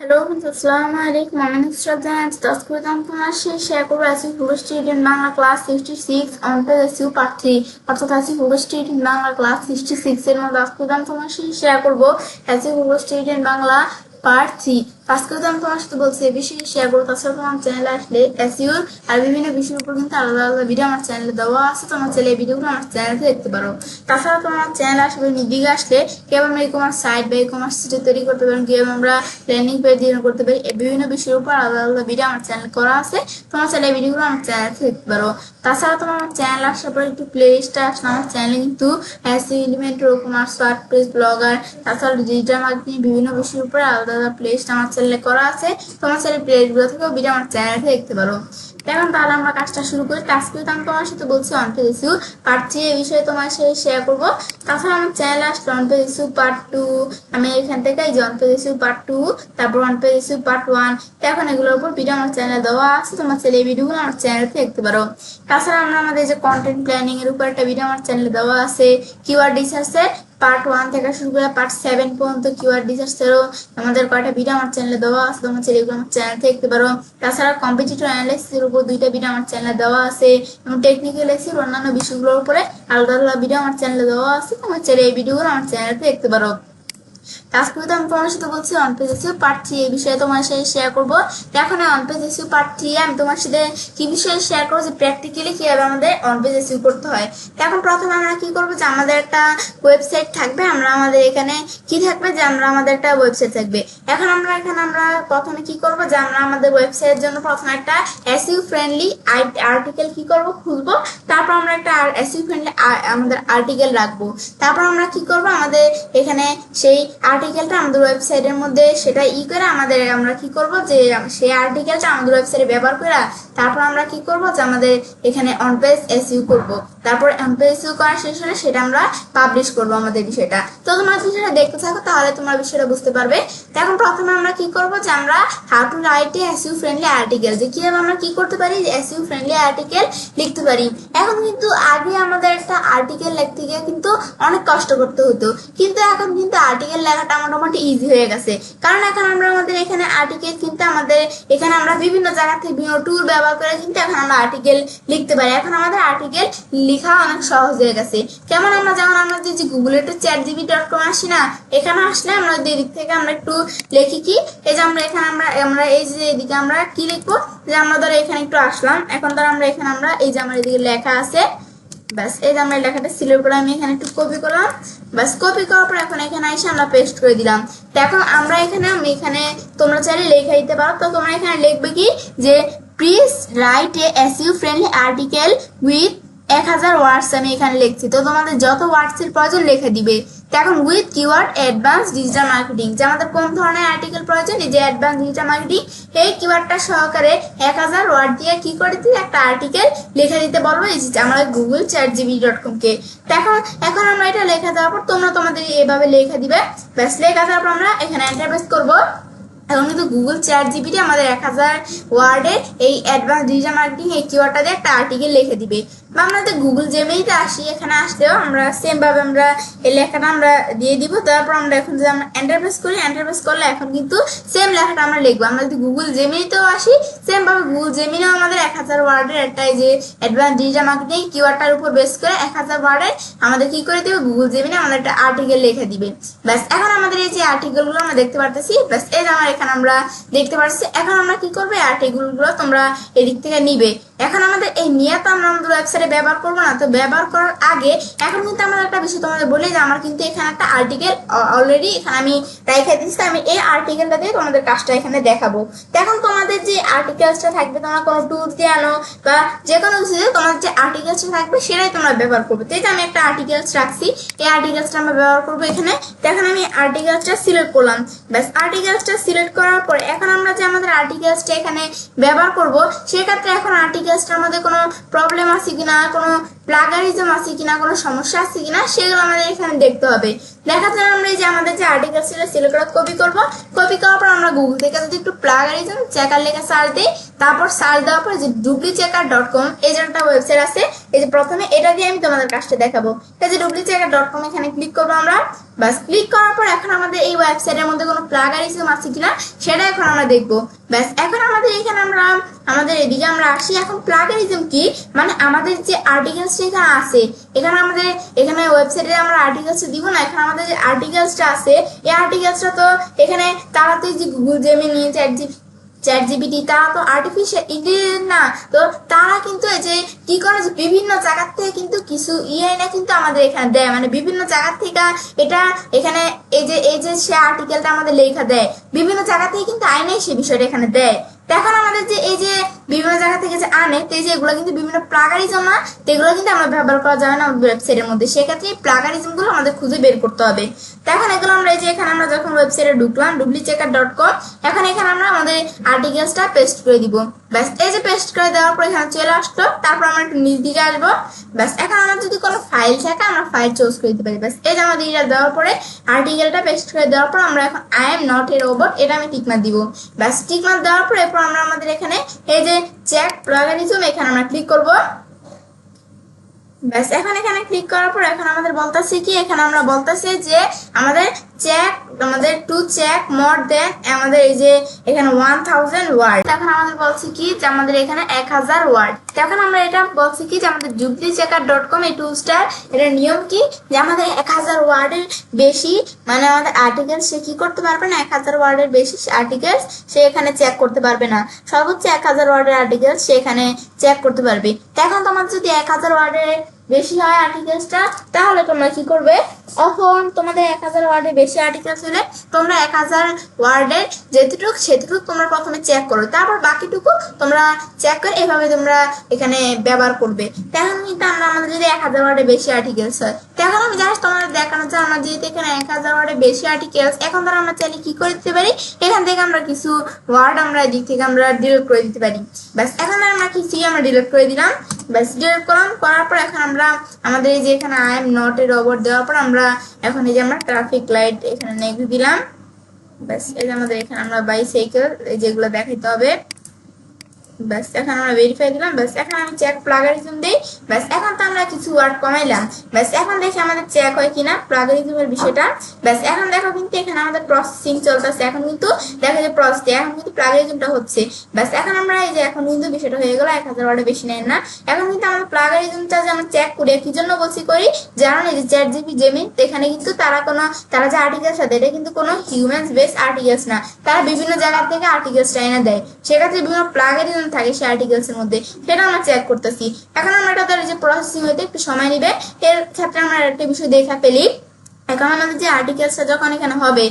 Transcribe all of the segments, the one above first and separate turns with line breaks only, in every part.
Hello আসসালামু আলাইকুম। আমি নুসরাত জাহান তাজকুরাম তোমার শেয়ার করবো আসি full student Bangla class 66 on page SEO part 3 অর্থাৎ আসি ফুল স্টুডেন্ট বাংলা ক্লাস 66 এর মধ্যে তাজকুরাম তোমার শেয়ার করবো আসি ফুল স্টুডেন্ট বাংলা পার্ট 3। আজকে তো আমি তোমার সাথে বলছি এই বিষয়ে শেয়ার করবো। তাছাড়া তোমার চ্যানেলে আসলে এসইউ আর বিভিন্ন বিষয়ের উপর কিন্তু আলাদা আলাদা ভিডিও আমার চ্যানেলে দেওয়া আছে, তোমার চ্যানেলে এই ভিডিওগুলো আমার চ্যানেলে দেখতে পারো। তাছাড়া তোমার চ্যানেলে আসবে নিদিকে আসলে কিভাবে আমরা ই কমার্স সাইট বা ই কমার্স তৈরি করতে পারি, কিভাবে আমরা ল্যান্ডিং পেজ ডিজাইন করতে পারি, এই বিভিন্ন বিষয়ের উপর আলাদা আলাদা ভিডিও আমার চ্যানেল করা আছে, তোমার চ্যানেলে এই ভিডিওগুলো আমার চ্যানেলে দেখতে পারো। তাছাড়া তোমার চ্যানেল আসার পরে একটু প্লে লিস্টে আসলে আমার চ্যানেলে কিন্তু SU Elementor commerce WordPress blogger তাছাড়া ডিজিটাল মার্কেটিং বিভিন্ন বিষয়ের উপর আলাদা আলাদা প্লে লিস্ট আমার চ্যানেলে করা আছে, তোমার চ্যানেল প্লে লিস্টগুলো থেকেও ভিডিও আমার চ্যানেলে দেখতে পারো। এখন তাহলে আমরা কাজটা শুরু করি। কাজ করতে আমি তোমার সাথে বলছি অন পেজ এসইউ পার্ট 3 এই বিষয়ে তোমার সাথে শেয়ার করবো। তাছাড়া আমার চ্যানেলে আসলে অন পেজ এসইউ পার্ট 2, আমি এখান থেকে এই যে অন পেজ এসইউ পার্ট 2, তারপর অন পেজ এসইউ পার্ট 1, এখন এগুলোর উপর ভিডিও আমার চ্যানেলে দেওয়া আছে, তোমার চ্যানেলে এই ভিডিওগুলো আমার চ্যানেলে দেখতে পারো। তাছাড়া আমরা আমাদের যে কন্টেন্ট প্ল্যানিং এর উপর একটা ভিডিও আমার চ্যানেলে দেওয়া আছে, কিওয়ার্ড রিসার্চের পার্ট 1 থেকে শুরু করে পার্ট 7 পর্যন্ত কিওয়ার্ড রিসার্চেরও আমাদের কয়টা ভিডিও আমার চ্যানেলে দেওয়া আছে, তোমার চ্যানেলে এগুলো আমার চ্যানেলে দেখতে পারো। তাছাড়া কম্পিটিটিভ অ্যানালাইসিসের উপর 2টা ভিডিও আমার চ্যানেলে দেওয়া আছে এবং টেকনিক্যাল এসইউর অন্যান্য বিষয়গুলোর উপরে আলাদা আলাদা ভিডিও আমার চ্যানেলে দেওয়া আছে, তোমার চ্যানেলে এই ভিডিওগুলো আমার চ্যানেলে দেখতে পারো। আজকে তো আমি তোমার সাথে বলছি অন পেজ এসইউ পার্ট 3 এই বিষয়ে তোমার সাথে শেয়ার করবো। এখন অন পেজ এসইউ পার্ট 3 আমি তোমার সাথে কি বিষয়ে শেয়ার করবো, যে প্র্যাকটিক্যালি কিভাবে আমাদের অন পেজ এসইউ করতে হয়। এখন প্রথমে আমরা কি করবো, যে আমাদের একটা ওয়েবসাইট থাকবে, আমরা আমাদের এখানে কি থাকবে, যে আমাদের একটা ওয়েবসাইট থাকবে। এখন আমরা প্রথমে কি করবো, যে আমরা আমাদের ওয়েবসাইটের জন্য প্রথমে একটা এসইউ ফ্রেন্ডলি আর্টিকেল কি করবো খুঁজবো, তারপর আমরা একটা এসইউ ফ্রেন্ডলি আমাদের আর্টিকেল রাখবো। তারপর আমরা কি করবো, আমাদের এখানে সেই আর্টিকেলটা আমাদের ওয়েবসাইটের মধ্যে সেটা করে আমরা কি করব, যে সেই আর্টিকেলটা আমাদের ওয়েবসাইটে ব্যবহার করে তারপর আমরা কি করব, যে আমাদের এখানে অন পেজ এসইউ করব। তারপর অন পেজ এসইউ করা শেষ হলে সেটা আমরা পাবলিশ করব আমাদের বিষয়টা। তো তোমরা বিষয়টা দেখতে থাকো, তাহলে তোমরা বিষয়টা বুঝতে পারবে। এখন প্রথমে আমরা কি করব, যে আমরা how to write a SU friendly article, যে কিভাবে আমরা কি করতে পারি, এসইউ ফ্রেন্ডলি আর্টিকেল লিখতে পারি। এখন কিন্তু আগে আমাদের একটা আর্টিকেল লিখতে গিয়ে কিন্তু অনেক কষ্ট করতে হতো, কিন্তু এখন কিন্তু আর্টিকেল লেখাটা মোটামুটি ইজি হয়ে গেছে। কারণ এখন আমরা আমাদের এখানে আর্টিকেল কিন্তু আমাদের এখানে আমরা বিভিন্ন জায়গা থেকে বিভিন্ন টুল ব্যবহার করে কিন্তু এখন আমরা আর্টিকেল লিখতে পারি। এখন আমাদের আর্টিকেল লেখা অনেক সহজ হয়ে গেছে। যেমন আমরা যে গুগলে একটু chatgpt.com আসি না, এখানে আসলে আমরা দিক থেকে আমরা একটু লিখি কি, এই যে আমরা এখানে আমরা এই যে এদিকে আমরা কি লিখবো, যে আমরা ধরো এখানে একটু আসলাম, এখন ধরো আমরা এখানে এই যে আমার এদিকে লেখা আছে, ব্যাস এই যে আমরা লেখাটা সিলেক্ট করে আমি এখানে একটু কপি করলাম, ব্যাস কপি করার পর এখন এখানে এসে আমরা পেস্ট করে দিলাম। তো এখন আমি এখানে তোমরা চাইলে লেখা দিতে পারো। তো তোমরা এখানে লিখবে কি, যে please write a SU friendly article with 1000 ওয়ার্ডস, আমি এখানে লিখছি। তো তোমাদের যত ওয়ার্ডস এর প্রয়োজন লিখে দিবে। তো এখন with keyword advance digital marketing, যে আমাদের কোন ধরনের আর্টিকেল প্রয়োজন, এই যে অ্যাডভান্স ডিজিটাল মার্কেটিং এই কিওয়ার্ডটা সহকারে 1000 ওয়ার্ড দিয়ে কি করে দিই একটা আর্টিকেল লিখে দিতে বলবো, এই যে আমরা গুগল chatgpt.com কে। তো এখন আমরা এটা লেখা দেওয়ার পর তোমরা তোমাদের এভাবে লেখা দিবে, ব্যাস লেখা দেওয়ার পর আমরা এখানে এন্টার প্রেস করবো। এখন কিন্তু গুগল ChatGPT আমাদের 1000 ওয়ার্ডে এই অ্যাডভান্স ডিজিটাল মার্কেটিং এই কিওয়ার্ডটা দিয়ে একটা আর্টিকেল লিখে দিবে। বা আমরা যদি গুগল জেমিনিতে আসি, এখানে আসলেও আমরা সেম ভাবে আমরা এই লেখাটা আমরা দিয়ে দিব। তারপর আমরা এখন যদি আমরা এন্টার প্রেস করলে এখন কিন্তু সেম লেখাটা আমরা লিখবো। আমরা যদি গুগল জেমিনিতেও আসি, সেম ভাবে গুগল জেমিনিও আমাদের 1000 ওয়ার্ডের একটা এই যে অ্যাডভান্স ডিজিটাল মার্কেটিং কিওয়ার্ডটার উপর বেস করে 1000 ওয়ার্ডের আমাদের কি করে দিবে, গুগল জেমিনি আমাদের একটা আর্টিকেল লিখে দিবে। ব্যাস এখন আমাদের এই যে আর্টিকেলগুলো আমরা দেখতে পারতেছি, ব্যাস এই যে এখানে আমরা দেখতে পাচ্ছি। এখন আমরা কি করবো, আর্টিকেলগুলো তোমরা এদিক থেকে নিবে। এখন আমাদের এই নিয়ে তো আমরা আমাদের ওয়েবসাইটে ব্যবহার করবো না, তো ব্যবহার করার আগে এখন কিন্তু আমাদের একটা বিষয় তোমাদের বলি, যে আমার কিন্তু এখানে একটা আর্টিকেল অলরেডি এখানে আমি রেখে দিচ্ছি। আমি এই আর্টিকেলটা দিয়ে তোমাদের কাজটা এখানে দেখাবো। এখন তোমাদের যে আর্টিকেলসটা থাকবে, তোমরা কোনো টুলস দিয়ে আনো বা যে কোনো কিছু দিয়ে তোমাদের যে আর্টিকেলসটা থাকবে সেটাই তোমরা ব্যবহার করবে। তো এই যে আমি একটা আর্টিকেলস রাখছি, এই আর্টিকেলসটা আমরা ব্যবহার করবো এখানে। তো এখন আমি আর্টিকেলসটা সিলেক্ট করলাম, ব্যাস আর্টিকেলসটা সিলেক্ট করার পরে এখন আমরা যে আমাদের আর্টিকেলসটা এখানে ব্যবহার করব, সেক্ষেত্রে এখন আর্টিকেলসটার মধ্যে কোনো প্রবলেম আছে কিনা, কোনো প্লাগারিজম আছে কিনা, কোনো সমস্যা আছে কিনা সেগুলো আমাদের এখানে দেখতে হবে। দেখার জন্য আমরা এই যে আমাদের যে আর্টিকেল ছিল সিলেক্ট করে কপি করব। কপি করার পর আমরা গুগল থেকে যদি একটু প্লাগারিজম চেকার লেখা সার্চ দিই, তারপর সার্চ দেওয়ার পর যে duplicchecker.com এই যে একটা ওয়েবসাইট আছে, এই যে প্রথমে এটা দিয়ে আমি তোমাদের কাজটা দেখাবো। এই যে duplicchecker.com এখানে ক্লিক করবো আমরা। বাস ক্লিক করার পর এখন আমাদের এই ওয়েবসাইটের মধ্যে কোনো প্লাগারিজম আছে কিনা সেটা এখন আমরা দেখবো। ব্যাস এখন আমাদের এখানে আমরা আমাদের এদিকে আমরা আসি। এখন প্লাগারিজম কি, মানে আমাদের যে আর্টিকেলসটা এখানে আছে, এখানে আমাদের এখানে ওয়েবসাইটে আমরা আর্টিকেলস দিব না, এখানে আমাদের যে আর্টিকেলসটা আছে এই আর্টিকেলসটা তো এখানে তারা তো যে গুগল জেমিনি চ্যাট জিপিটি তারা তো আর্টিফিশিয়াল ইন্টেলিজেন্স না, তো তারা কিন্তু এই যে কি করে যে বিভিন্ন জায়গার থেকে কিন্তু কিছু না কিন্তু আমাদের এখানে দেয়, মানে বিভিন্ন জায়গার থেকে এটা এখানে এই যে সে আর্টিকেলটা আমাদের লেখা দেয়, বিভিন্ন জায়গা থেকে কিন্তু আইনে সে বিষয়টা এখানে দেয়। এখন আমাদের যে এই যে বিভিন্ন জায়গা থেকে যে আনে, তো এই যে এগুলো কিন্তু বিভিন্ন প্লাগারিজম না, তো এগুলো কিন্তু আমরা ব্যবহার করা যাবে না আমাদের ওয়েবসাইটের মধ্যে, সেক্ষেত্রে এই প্লাগারিজম গুলো আমাদের খুঁজে বের করতে হবে। তো এখন এগুলো আমরা এই যে এখানে আমরা যখন ওয়েবসাইটে ঢুকলাম duplicchecker.com, এখন এখানে আমরা আমাদের আর্টিকেলসটা পেস্ট করে দিব। ব্যাস এই যে পেস্ট করে দেওয়ার পর এখানে চলে আসলো, তারপর আমরা একটু নিচ দিকে আসবো। ব্যাস এখন আমার যদি কোনো ফাইল থাকে আমরা ফাইল চুজ করে দিতে পারি। ব্যাস এই যে আমাদের এটা দেওয়ার পরে আর্টিকেলটা পেস্ট করে দেওয়ার পর আমরা এখন I am not a robot এটা আমি টিকমার্ক দিব। ব্যাস টিকমার্ক দেওয়ার পর এরপর আমরা আমাদের এখানে এই যে চেক প্লাগারিজম এখানে আমরা ক্লিক করব। ব্যাস এখন এখানে ক্লিক করার পর এখন আমাদের বলতেছে কি, এখানে আমরা বলতেছে যে আমাদের টু চেক মোর দেন আমাদের এই যে এখানে 1000 ওয়ার্ড। এখন আমাদের বলছে কি যে আমাদের এখানে 1000 ওয়ার্ড। এখন আমরা এটা বলছি কি যে আমাদের duplicchecker.com এই টুলসটার এটা নিয়ম কি যে আমাদের 1000 ওয়ার্ডের বেশি মানে আমাদের আর্টিকেল সে কি করতে পারবে না, 1000 ওয়ার্ডের বেশি আর্টিকেল সে এখানে চেক করতে পারবে না, সর্বোচ্চ 1000 ওয়ার্ডের আর্টিকেল সে এখানে চেক করতে পারবে। এখন তোমার যদি 1000 ওয়ার্ডের বেশি হয় আর্টিকেলসটা, তাহলে তোমরা কি করবে, এখন তোমাদের 1000 ওয়ার্ডের বেশি আর্টিকেলস হলে তোমরা 1000 ওয়ার্ডের সেটুকু তোমরা প্রথমে চেক করো, তারপর বাকিটুকু তোমরা চেক করে এভাবে তোমরা এখানে ব্যবহার করবে। তখন কিন্তু আমাদের যদি 1000 ওয়ার্ডের বেশি আর্টিকেলস হয়, তখন আমি জাস্ট তোমাদের দেখানো চাই আমরা যেহেতু এখানে 1000 ওয়ার্ডের বেশি আর্টিকেলস, এখন ধরো আমরা চাইলে কি করে দিতে পারি, এখান থেকে আমরা কিছু ওয়ার্ড আমরা এদিক থেকে আমরা ডিলিট করে দিতে পারি। ব্যাস এখন আমরা কিছু আমরা ডিলিট করে দিলাম। ব্যাস ডিলিট করার পর এখন আমরা আমাদের এই যে এখানে I am not a robot দেওয়ার পর আমরা এখন এই যে আমরা ট্রাফিক লাইট এখানে নেক্সট দিলাম। ব্যাস এই যে আমাদের এখানে আমরা বাইসাইকেল যেগুলো দেখাইতে হবে, ব্যাস এখন আমরা ভেরিফাই দিলাম। ব্যাস এখন আমি চেক প্লাগারিজম দেই। ব্যাস এখন তো আমরা কিছু ওয়ার্ড কমাইলাম। ব্যাস এখন দেখি আমাদের চেক হয় কিনা প্লাগারিজমের বিষয়টা। ব্যাস এখন দেখো কিন্তু এখানে আমাদের প্রসেসিং চলতেছে, এখন কিন্তু দেখা যায় প্রসেসিং এখন কিন্তু প্লাগারিজমটা হচ্ছে। ব্যাস এখন আমরা এই যে এখন কিন্তু বিষয়টা হয়ে গেল, 1000 ওয়ার্ডে বেশি নেন না। এখন কিন্তু আমাদের প্লাগারিজমটা যে আমরা চেক করি কি জন্য বলছি করি, জানো এই যে চ্যাট জিপি জেমিনি এখানে কিন্তু তারা যে আর্টিকেলস সাথে এটা কিন্তু কোনো হিউম্যান বেস আর্টিকেলস না, তারা বিভিন্ন জায়গা থেকে আর্টিকেলস এনে দেয়, সেক্ষেত্রে বিভিন্ন প্লাগারিজম থাকে সেই আর্টিকেলস এর মধ্যে, সেটা আমরা চেক করতেছি। এখন আমরা এটা যে প্রসেসিং হইতে একটু সময় নেবে, এর ক্ষেত্রে আমরা একটা বিষয় দেখা ফেলি। এখন আমাদের যে আর্টিকেলসটা যখন এখানে হলে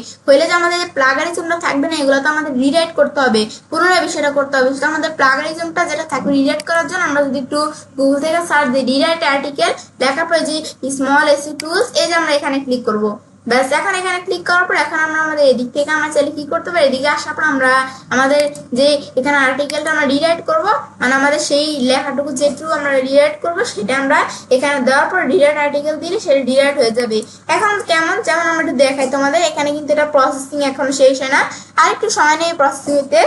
যে আমাদের যে প্লাগারিজমটা থাকবে না, এগুলো তো আমাদের রিরাইট করতে হবে, পুনরায় বিষয়টা করতে হবে। সেটা আমাদের প্লাগারিজমটা যেটা থাকবে রিরাইট করার জন্য আমরা যদি একটু গুগল থেকে সার্চ দিই রিরাইট আর্টিকেল, দেখার পরে যে স্মল এসি টুলস এই যে আমরা এখানে ক্লিক করব। ব্যাস এখন এখানে ক্লিক করার পর এখন আমরা আমাদের এদিক থেকে আমরা চাইলে কি করতে পারি, এদিকে আসার পর আমরা আমাদের যে এখানে আর্টিকেলটা আমরা রিরাইট করব, মানে আমাদের সেই লেখাটুকু যেটুকু আমরা রিরাইট করব সেটা আমরা এখানে দেওয়ার পর রিরাইট আর্টিকেল দিলে সেটা রিরাইট হয়ে যাবে। এখন কেমন যেমন আমরা একটু দেখাই তোমাদের, এখানে কিন্তু এটা প্রসেসিং এখনো শেষ হয় না, আর একটু সময় নেই প্রসেসিং হতে।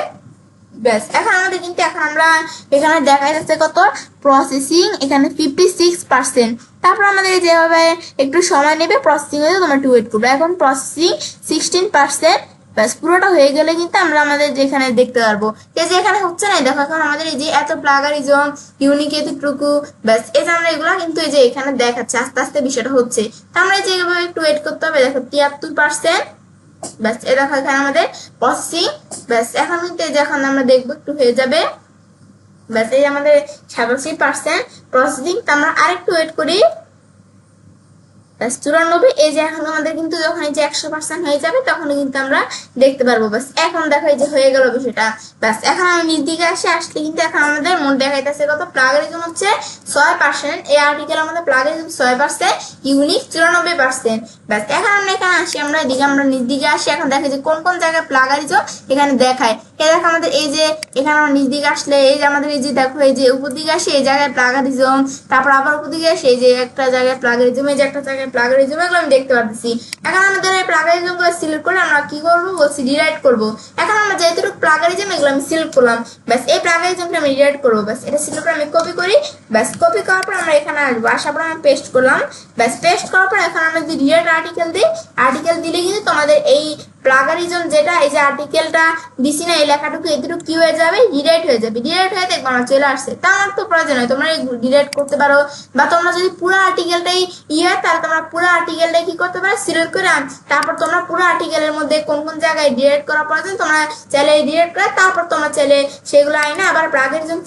ব্যাস এখন আমাদের কিন্তু এখন আমরা এখানে দেখা যাচ্ছে কত প্রসেসিং, এখানে 56%। তারপর আমাদের যেভাবে একটু সময় নেবে প্রসেসিং হয়ে তোমরা একটু ওয়েট করবে। এখন প্রসেসিং 16%। ব্যাস পুরোটা হয়ে গেলে কিন্তু আমরা আমাদের যেখানে দেখতে পারবো এই যে এখানে হচ্ছে না, দেখো এখন আমাদের এই যে এত প্লাগারিজম ইউনিক এতটুকু, ব্যাস এই যে আমরা এগুলো কিন্তু এই যে এখানে দেখাচ্ছে আস্তে আস্তে বিষয়টা হচ্ছে। তো আমরা এই যে এভাবে একটু ওয়েট করতে হবে। দেখো 73%। ব্যাস এ দেখো এখানে আমাদের প্রসেসিং। ব্যাস এখন কিন্তু যখন আমরা দেখবো একটু হয়ে যাবে। ব্যাস এই আমাদের 87% প্রসেসিং। তো আমরা আরেকটু ওয়েট করি। ব্যাস 94। এই যে এখন আমাদের কিন্তু যখন এই যে 100% হয়ে যাবে তখন কিন্তু আমরা দেখতে পারবো। ব্যাস এখন দেখো এই যে হয়ে গেল বিষয়টা। ব্যাস এখন আমি নিচ দিকে আসলে কিন্তু এখন আমাদের মনে দেখাইতেছে কত প্লাগারিজম হচ্ছে 6%। এই আর্টিকেল আমাদের প্লাগারিজম 6%, ইউনিক 94%। ব্যাস এখন আমরা এখানে আসি, আমরা এদিকে আমরা নিচ দিকে আসি, এখন দেখে যে কোন কোন জায়গায় প্লাগারিজম এখানে দেখায়। এই দেখো আমাদের এই যে এখানে আমরা নিচ দিকে আসলে এই যে আমাদের এই যে দেখো এই যে উপর দিকে আসে এই জায়গায় প্লাগারিজম, তারপর আবার উপর দিকে আসে এই যে একটা জায়গায় প্লাগারিজম, এই যে একটা জায়গায় প্লাগারিজম, এগুলো আমি দেখতে পাচ্ছি। এখন আমাদের এই প্লাগারিজম গুলো সিলেক্ট করে আমরা কি করবো বলছি রিরাইট করবো। এখন আমরা যেহেতু প্লাগারিজম এগুলো আমি সিলেক্ট করলাম, ব্যাস এই প্লাগারিজমটা আমি রিরাইট করবো। ব্যাস এটা সিলেক্ট করে আমি কপি করি, ব্যাস কপি করার পর আমরা এখানে আসবো, আসার পর আমি পেস্ট করলাম। ব্যাস পেস্ট করার পর এখন আমরা যদি রিরাইট আর্টিকেল দিই, আর্টিকেল দিলে কিন্তু তোমাদের এই প্লাগারিজম যেটা এই যে আর্টিকেলটা দিছি না এই লেখাটুকু এতটুকু কি হয়ে যাবে রিরাইট হয়ে যাবে। রিরাইট হয়ে দেখবো আমার চলে আসছে। তা আমার তো প্রয়োজন হয় তোমরা রিরাইট করতে পারো, বা তোমরা যদি পুরো আর্টিকেলটাই হয় তাহলে তোমরা পুরো আর্টিকেলটাই কি করতে পারো সিলেক্ট করে তারপর তোমরা পুরো আর্টিকেলের মধ্যে কোন কোন জায়গায় রিরাইট করা প্রয়োজন তোমরা চাইলে রিরাইট করে তারপর তোমরা চাইলে সেগুলো আইনা আবার প্লাগারিজম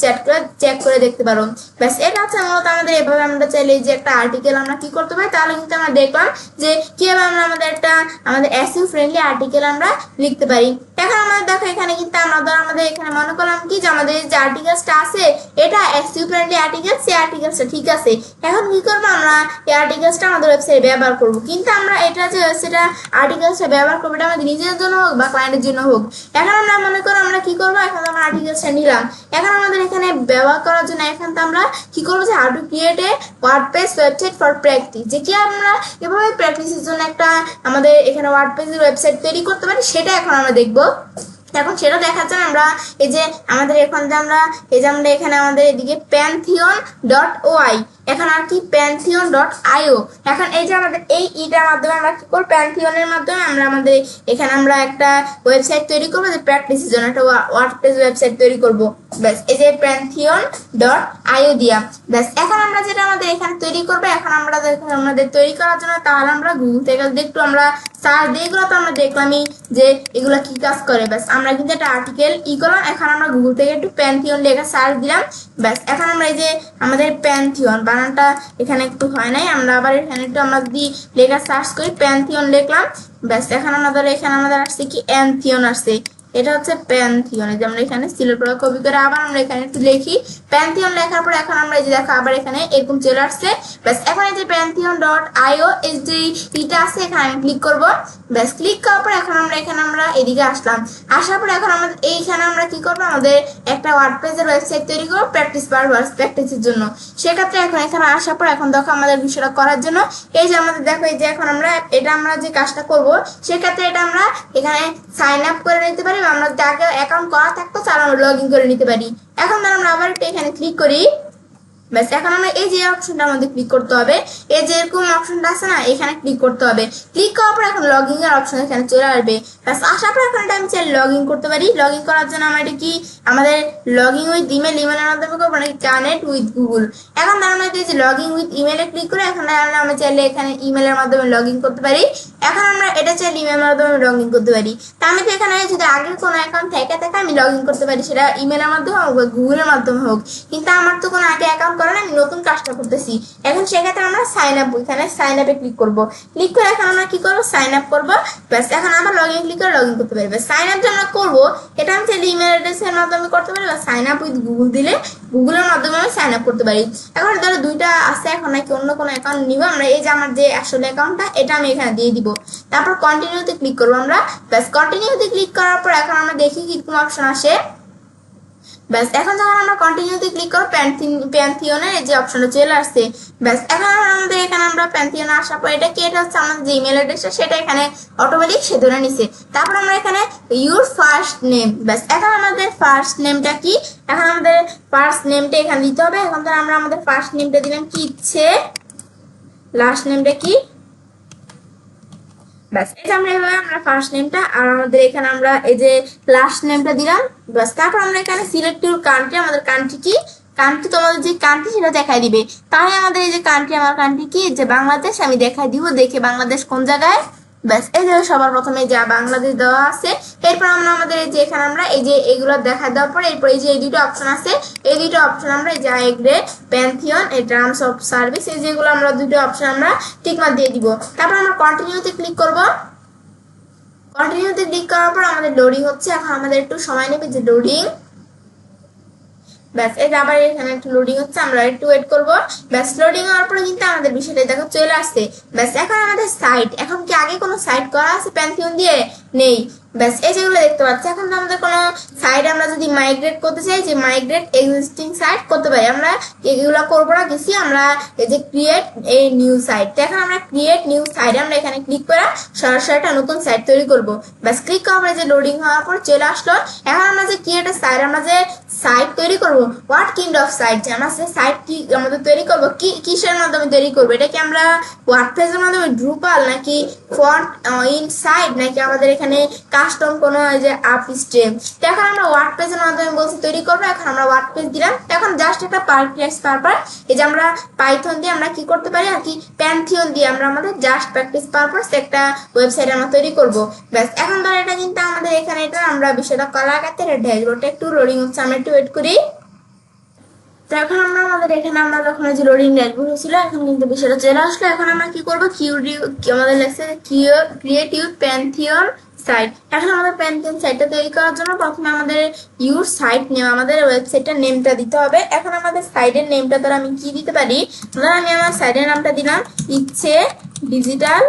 চেক করে দেখতে পারো। ব্যাস এটা হচ্ছে মূলত আমাদের এভাবে আমরা চাইলে যে একটা আর্টিকেল আমরা কি করতে পারি। তাহলে কিন্তু আমরা দেখলাম যে কিভাবে আমরা আমাদের এসইও ফ্রেন্ডলি আর্টিকেল আমরা লিখতে পারি। এখন আমাদের দেখো এখানে কিন্তু আমাদের এখানে মনে করলাম কি যে আমাদের যে আর্টিকেলসটা আছে এটা এসইও ফ্রেন্ডলি আর্টিকেল, সেই আর্টিকেলসটা ঠিক আছে। এখন কি করবো আমরা এই আর্টিকেলসটা আমাদের ওয়েবসাইটে ব্যবহার করবো, কিন্তু আমরা এটা যে ওয়েবসাইটে আর্টিকেলসটা ব্যবহার করবো এটা আমাদের নিজের জন্য হোক বা ক্লায়েন্টের জন্য হোক। এখন আমরা মনে করো আমরা কি করবো, এখন আমরা আর্টিকেলসটা নিলাম, এখন আমাদের এখানে ব্যবহার করার জন্য এখন তো আমরা কি করবো যে how to create a WordPress website for practice, যে কি আমরা এভাবে প্র্যাকটিসের জন্য একটা আমাদের এখানে ওয়ার্ডপ্রেসের ওয়েবসাইট তৈরি করতে পারি, সেটা এখন আমরা দেখবো। এখন সেটা দেখার জন্য আমরা এই যে আমাদের এখন যে আমরা এখানে আমাদের এদিকে pantheon.oi, এখন আর কি pantheon.io, এখন এই যে আমাদের এই ইটার মাধ্যমে আমরা কি করব প্যান্থিয়নের মাধ্যমে আমরা আমাদের এখানে আমরা একটা ওয়েবসাইট তৈরি করবো যে প্র্যাকটিসের জন্য একটা ওয়ার্ডপ্রেস ওয়েবসাইট তৈরি করব। ব্যাস এই যে pantheon.io দিয়া ব্যাস এখন আমরা যেটা আমাদের এখানে তৈরি করবো, এখন আমরা আমাদের তৈরি করার জন্য তাহলে আমরা গুগল থেকে একটু আমরা সার্চ দিয়ে এগুলো তো আমরা দেখলামই যে এগুলো কি কাজ করে। ব্যাস আমরা কিন্তু একটা আর্টিকেল করলাম, এখন আমরা গুগল থেকে একটু প্যান্থিয়ন লেখা সার্চ দিলাম। ব্যাস এখন আমরা এই যে আমাদের প্যান্থিয়ন বানানটা এখানে একটু হয় নাই, আমরা আবার এখানে একটু আমরা যদি লেখা সার্চ করি প্যান্থিয়ন লিখলাম। ব্যাস এখন আমাদের আসছে কি অ্যান্থিয়ন আসছে, এটা হচ্ছে প্যান্থিয়ন। এই যে আমরা এখানে সিলেক্ট করে কপি করে আবার আমরা এখানে একটু লিখি প্যান্থিয়ন লেখার পর এখন আমরা এই যে দেখো আবার এখানে এরকম চলে আসছে। ব্যাস এখন এই যে pantheon.io এই যে এটা আছে এখানে আমি ক্লিক করব। ব্যাস ক্লিক করার পর এখন আমরা এদিকে আসলাম, আসার পর এখন আমাদের এইখানে আমরা কি করব আমাদের একটা ওয়ার্ডপ্রেসের ওয়েবসাইট তৈরি করব প্র্যাকটিসের জন্য। সেক্ষেত্রে এখন এখানে আসার পর এখন দেখো আমাদের বিষয়টা করার জন্য এই যে আমাদের দেখো এই যে এখন আমরা যে কাজটা করব সেক্ষেত্রে এটা আমরা এখানে সাইন আপ করে নিতে পারি, আমরা যাকে অ্যাকাউন্ট করা থাকতো তাহলে আমরা লগ ইন করে নিতে পারি। এখন আমরা আবার একটু এখানে ক্লিক করি। ব্যাস এখন আমরা এই যে অপশনটার মধ্যে ক্লিক করতে হবে, এই যে এরকম অপশনটা আছে না এখানে ক্লিক করতে হবে। ক্লিক করার পর এখন লগ ইন এর অপশন এখানে চলে আসবে। ব্যাস আসার পর এখন আমি চাই লগ ইন করতে পারি। লগ ইন করার জন্য আমরা এটা কি আমাদের লগ ইন উইথ ইমেলের মাধ্যমে করবো নাকি কানেক্ট উইথ গুগল। এখন আমরা এই যে লগ ইন উইথ ইমেলে ক্লিক করে এখন আমরা চাইলে এখানে ইমেলের মাধ্যমে লগ ইন করতে পারি। এখন আমরা এটা চাইলে ইমেলের মাধ্যমে লগ ইন করতে পারি। তা আমি তো এখানে যদি আগের কোনো অ্যাকাউন্ট থেকে আমি লগ ইন করতে পারি, সেটা ইমেলের মাধ্যমে হোক বা গুগলের মাধ্যমে হোক, কিন্তু আমার তো কোনো আগে অ্যাকাউন্ট করা আমি নতুন কাজটা করতেছি। এখন সেক্ষেত্রে আমরা সাইন আপ, এখানে সাইন আপে ক্লিক করবো। ক্লিক করে এখন আমরা কি করবো সাইন আপ করবো। ব্যাস এখন আবার লগ ইন ক্লিক করে লগ ইন করতে পারি। সাইন আপ যে আমরা করবো এটা আমি চাইলে ইমেল অ্যাড্রেসের মাধ্যমে করতে পারি, বা সাইন আপ উইথ গুগল দিলে গুগলের মাধ্যমে আমি সাইন আপ করতে পারি। এখন ধরো দুইটা আছে, এখন নাকি অন্য কোনো অ্যাকাউন্ট নিব আমরা, এই যে আমার যে আসলে অ্যাকাউন্টটা এটা আমি এখানে দিয়ে দিব। তারপর কন্টিনিউতে ক্লিক করবো আমরা। ব্যাস কন্টিনিউতে ক্লিক করার পর এখন আমরা দেখি কি কোন অপশন আসে। ব্যাস এখন যখন আমরা কন্টিনিউতে ক্লিক করব প্যান্থিয়নের এই যে অপশনটা চলে আসছে। ব্যাস এখন আমাদের এখানে আমরা প্যান্থিয়নে আসার পর এটা হচ্ছে আমাদের যে ইমেল অ্যাড্রেসটা সেটা এখানে অটোমেটিক সে ধরে নিছে। তারপর আমরা এখানে ইউর ফার্স্ট নেম, ব্যাস এখন আমাদের ফার্স্ট নেমটা কি, এখন আমাদের ফার্স্ট নেমটা এখানে দিতে হবে। এখন ধর আমরা আমাদের ফার্স্ট নেমটা দিলাম কি ইচ্ছে, লাস্ট নেমটা কি, ব্যাস এই যে আমরা ফার্স্ট নেমটা আর আমাদের এখানে আমরা এই যে লাস্ট নেমটা দিলাম। ব্যাস তারপর আমরা এখানে সিলেক্ট ইউর কান্ট্রি, আমাদের কান্ট্রি কি, কান্ট্রি তোমাদের যে কান্ট্রি সেটা দেখাই দিবে। তাহলে আমাদের এই যে কান্ট্রি, আমার কান্ট্রি কি যে বাংলাদেশ, আমি দেখাই দিব দেখে বাংলাদেশ কোন জায়গায়। ব্যাস এই যে সবার প্রথমে যা বাংলাদেশ দেওয়া আছে, এরপর আমরা আমাদের এই যে এখানে আমরা এই যে এগুলো দেখা দেওয়ার পর এরপর এই যে এই দুটো অপশন আছে, এই দুটো অপশন আমরা এই যে এগ্রে প্যান্থিয়ন এই টার্মস অফ সার্ভিস এই যেগুলো আমরা দুটো অপশন আমরা টিকমার্ক দিয়ে দিব। তারপর আমরা কন্টিনিউতে ক্লিক করব। কন্টিনিউতে ক্লিক করার পর আমাদের লোডিং হচ্ছে, এখন আমাদের একটু সময় নেবে যে লোডিং। ব্যাস এই যে আবার এখানে একটু লোডিং হচ্ছে, আমরা একটু ওয়েট করব। ব্যাস লোডিং হওয়ার পরে কিন্তু আমাদের বিষয়টা দেখো চলে আসছে। ব্যাস এখন আমাদের সাইট, এখন কি আগে কোনো সাইট করা আছে প্যান্থিয়ন দিয়ে নেই। ব্যাস এই যেগুলো দেখতে পাচ্ছি, এখন তো আমাদের কোনো সাইট আমরা যদি মাইগ্রেট করতে চাই, যে মাইগ্রেট এক্সিস্টিং সাইট করতে পারি, আমরা এগুলো করবো না কিছু, আমরা এই যে ক্রিয়েট এ নিউ সাইট, এখন আমরা ক্রিয়েট নিউ সাইট আমরা এখানে ক্লিক করে সরাসরি একটা নতুন সাইট তৈরি করব। ব্যাস ক্লিক করার যে লোডিং হওয়ার পর চলে আসলো। এখন আমরা যে ক্রিয়েট এ সাইট, আমরা যে সাইট তৈরি করব, হোয়াট কাইন্ড অফ সাইট, যে আমরা যে সাইট কি আমাদের তৈরি করব, কিসের মাধ্যমে তৈরি করবো, এটা কি আমরা ওয়ার্ডপ্রেসের মাধ্যমে, ড্রুপাল নাকি ফন্ট ইন সাইট, নাকি আমাদের এখানে কাস্টম কোনো যে আপ স্ট্রিম। তো এখন আমরা ওয়ার্ডপ্রেসের মাধ্যমে বলছি তৈরি করবো, এখন আমরা ওয়ার্ডপ্রেস দিলাম। এখন জাস্ট একটা প্র্যাকটিস পারপাস, এই যে আমরা পাইথন দিয়ে আমরা কি করতে পারি আর কি, প্যান্থিয়ন দিয়ে আমরা আমাদের জাস্ট প্র্যাকটিস পারপাস একটা ওয়েবসাইট আমরা তৈরি করব। ব্যাস এখন ধর এটা কিন্তু আমাদের এখানে এটা আমরা বিষয়টা করার আগে ড্যাশবোর্ডটা একটু লোডিং হচ্ছে, আমরা একটু ওয়েট করি। তো এখন আমরা আমাদের এখানে আমরা যখন যে লোডিং ড্যাশবোর্ড হয়েছিল, এখন কিন্তু বিষয়টা চলে আসলো। এখন আমরা কি করবো, আমাদের লেখছে ক্রিয়েটিভ প্যান্থিয়ন সাইট। এখন আমাদের প্যান্থিয়ন সাইটটা তৈরি করার জন্য প্রথমে আমাদের ইউর সাইট নেম, আমাদের ওয়েবসাইটের নেমটা দিতে হবে। এখন আমাদের সাইটের নেমটা ধর আমি কি দিতে পারি, ধর আমি আমার সাইটের নামটা দিলাম ইচ্ছে ডিজিটাল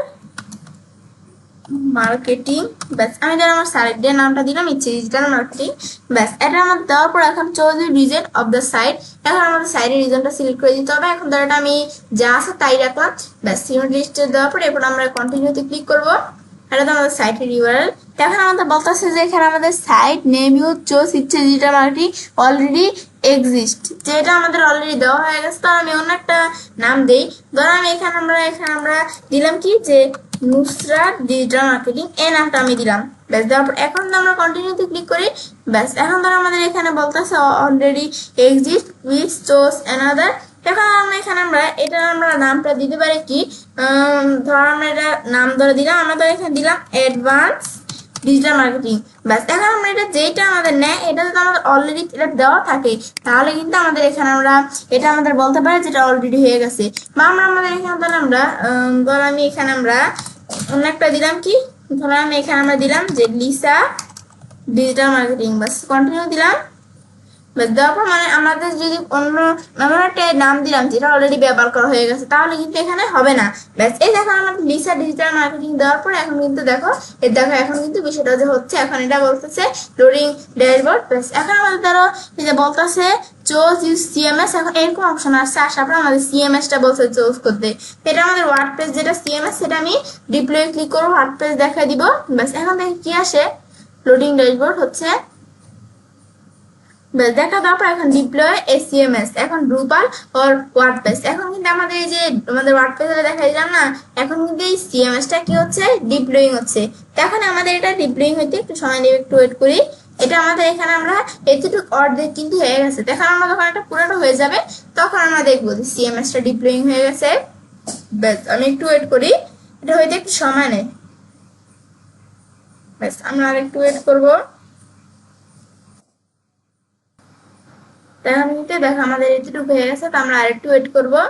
মার্কেটিং। ব্যাস আমি ধর আমার সাইটের নামটা দিলাম ইচ্ছে ডিজিটাল মার্কেটিং। ব্যাস এটা আমার দেওয়ার পর এখন choose reason of the site, এখন আমাদের সাইটের রিজনটা সিলেক্ট করে দিতে হবে। এখন ধর এটা আমি যা আছে তাই রাখলাম। ব্যাস সিমেন্ট লিস্টে দেওয়ার পর এরপর আমরা কন্টিনিউতে ক্লিক করবো। এটা তো আমাদের সাইটের ইউআরএল। এখন আমাদের বলতেছে যে এখানে আমাদের সাইট নেম ইউ চোজ ইচ্ছে ডিজিটাল মার্কেটিং অলরেডি এক্সিস্ট, যেটা আমাদের অলরেডি দেওয়া হয়ে গেছে। তো আমি অন্য একটা নাম দেই, ধর আমি এখানে আমরা দিলাম কি, যে নুসরাত ডিজিটাল মার্কেটিং, এই নামটা আমি দিলাম। ব্যাস দেওয়ার পর এখন তো আমরা কন্টিনিউতে ক্লিক করি। ব্যাস এখন ধর আমাদের এখানে বলতেছে already exist with choose another. এখন আমরা এটা আমরা নামটা দিতে পারি কি, ধর আমরা এটা নাম ধরে দিলাম, আমরা তো এখানে দিলাম অ্যাডভান্স ডিজিটাল মার্কেটিং। ব্যাস এখন আমরা এটা যেটা আমাদের নেয়, এটা যদি আমাদের অলরেডি এটা দেওয়া থাকে, তাহলে কিন্তু আমাদের এখানে আমরা এটা আমাদের বলতে পারি যেটা অলরেডি হয়ে গেছে। বা আমাদের এখানে ধর আমি এখানে আমরা অন্য একটা দিলাম কি, ধর আমি এখানে আমরা দিলাম যে লিসা ডিজিটাল মার্কেটিং। বাস কন্টিনিউ দিলাম। দেওয়ার পর মানে আমাদের যদি অন্য আমরা একটা নাম দিলাম যেটা অলরেডি ব্যবহার করা হয়ে গেছে, তাহলে কিন্তু এখানে হবে না। ব্যাস এই দেখো আমাদের লিসা ডিজিটাল মার্কেটিং দেওয়ার পর এখন কিন্তু দেখো এখন কিন্তু বিষয়টা যে হচ্ছে, এখন এটা বলতেছে লোডিং ড্যাশবোর্ড। ব্যাস এখন আমাদের ধরো এই যে বলতেছে চোজ ইউজ সিএমএস, এখন এরকম অপশন আসছে, আসার পর আমাদের সিএমএস টা বলছে চুজ করতে। এটা আমাদের ওয়ার্ডপ্রেস যেটা সিএমএস, সেটা আমি ডিপ্লয় ক্লিক করবো, ওয়ার্ডপ্রেস দেখা দিব। ব্যাস এখন দেখি কি আসে, লোডিং ড্যাশবোর্ড হচ্ছে। দেখা দেওয়ার পর এখন ডিপ্লয় এসিএমএস, এখন ড্রুপাল অর ওয়ার্ডপ্রেস। এখন কিন্তু আমাদের এই যে আমাদের ওয়ার্ডপ্রেসে দেখা দিলাম না, এখন কিন্তু এই সিএমএস টা কি হচ্ছে, ডিপ্লয়িং হচ্ছে। এখন আমাদের এটা ডিপ্লয়িং হইতে একটু সময় নেবে, একটু ওয়েট করি। এটা আমাদের এখানে আমরা এতটুকু অর্ধেক কিন্তু হয়ে গেছে। এখন আমরা যখন এটা পুরোটা হয়ে যাবে, তখন আমরা দেখবো যে সিএমএস টা ডিপ্লয়িং হয়ে গেছে। ব্যাস আমি একটু ওয়েট করি, এটা হইতে একটু সময় নেয়। ব্যাস আমরা আর একটু ওয়েট করবো। দেখো আমাদের এতটুকু হয়ে গেছে, তো আমরা আরেকটু ওয়েট করবো।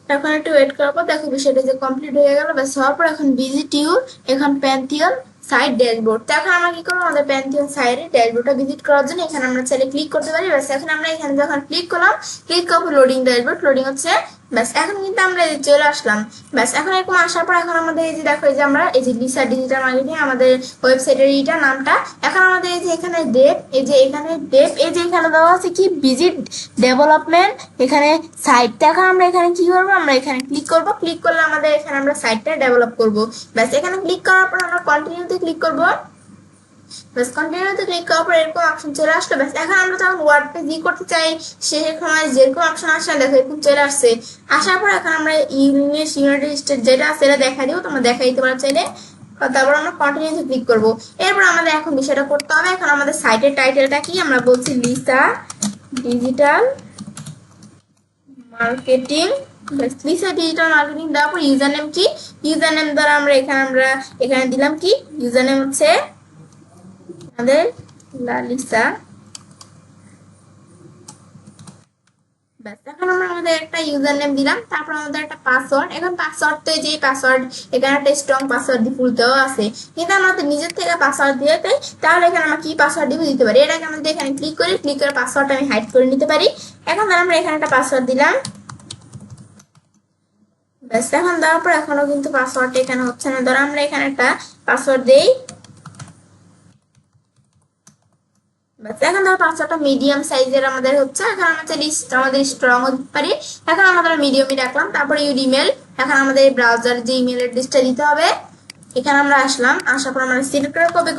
এখন একটু ওয়েট করার পর দেখো বিষয়টা যে কমপ্লিট হয়ে গেল। ব্যাস হওয়ার পর এখন ভিজিট ইউ, এখন প্যান্থিয়ন সাইট ড্যাশবোর্ড। তো এখন আমরা কি করবো, আমাদের প্যান্থিয়ন সাইটের ড্যাশবোর্ডটা ভিজিট করার জন্য এখানে আমরা চাইলে ক্লিক করতে পারি। ব্যাস এখন আমরা এখানে যখন ক্লিক করলাম, ক্লিক করবো লোডিং ড্যাশবোর্ড, লোডিং হচ্ছে। ব্যাস এখন কিন্তু আমরা চলে আসলাম। ব্যাস এখন এরকম আসার পর এখন আমাদের এই যে দেখো এই যে আমরা এই যে লিসা ডিজিটাল মার্কেটিং আমাদের ওয়েবসাইটের এইটা নামটা। এখন আমাদের এই যে এখানে ডেপ, এই যে এখানে ডেপ, এই যে এখানে দেওয়া আছে কি ভিজিট ডেভেলপমেন্ট এখানে সাইটটা। এখন আমরা এখানে কি করবো, আমরা এখানে ক্লিক করবো। ক্লিক করলে আমাদের এখানে আমরা সাইটটা ডেভেলপ করবো। ব্যাস এখানে ক্লিক করার পর আমরা কন্টিনিউতে ক্লিক করবো। ব্যাস কন্টিনিউতে ক্লিক করার পর এরকম অপশন চলে আসলো। ব্যাস এখন আমরা যখন ওয়ার্ডপ্রেস ই করতে চাই, সেই সময় যেরকম অপশন আসে দেখো এরকম চলে আসছে। আসার পর এখন আমরা ইংলিশ ইউনাইটেড স্টেট যেটা আছে সেটা দেখা দিব, তোমরা দেখা দিতে পারো চাইলে। তারপর আমরা কন্টিনিউতে ক্লিক করবো। এরপর আমাদের এখন বিষয়টা করতে হবে, এখন আমাদের সাইটের টাইটেলটা কি, আমরা বলছি Lisa digital marketing. Lisa digital marketing দেওয়ার পর ইউজার নেম কি, ইউজার নেম দ্বারা আমরা এখানে দিলাম কি, ইউজার নেম হচ্ছে আমাদের লালিসা। ব্যাস এখন আমরা আমাদের একটা ইউজার নেম দিলাম, তারপর আমাদের একটা পাসওয়ার্ড। এখন পাসওয়ার্ড তো যে পাসওয়ার্ড এখানে একটা স্ট্রং পাসওয়ার্ড ডিফল্ট দেওয়া আছে, কিন্তু আমরা তো নিজের থেকে পাসওয়ার্ড দিয়ে দেয়, তাহলে এখানে আমরা কি পাসওয়ার্ড দিব দিতে পারি। এটাকে আমাদের এখানে ক্লিক করি, ক্লিক করে পাসওয়ার্ডটা আমি হাইড করে নিতে পারি। এখন আমরা এখানে একটা পাসওয়ার্ড দিলাম। ব্যাস এখন দেওয়ার পর এখনো কিন্তু পাসওয়ার্ডটা এখানে হচ্ছে না। ধরো আমরা এখানে একটা পাসওয়ার্ড দেই, বাস এখন ধরো পাসওয়ার্ডটা মিডিয়াম সাইজের আমাদের হচ্ছে, এখন আমরা আমাদের স্ট্রং হতে পারি। এখন আমরা মিডিয়ামই রাখলাম, তারপরে ইউর ইমেল, এখন আমাদের ব্রাউজার যে ইমেল অ্যাড্রেসটা দিতে হবে, এখানে আমরা আসলাম, আসার পর আমরা সিলেক্ট করে কপি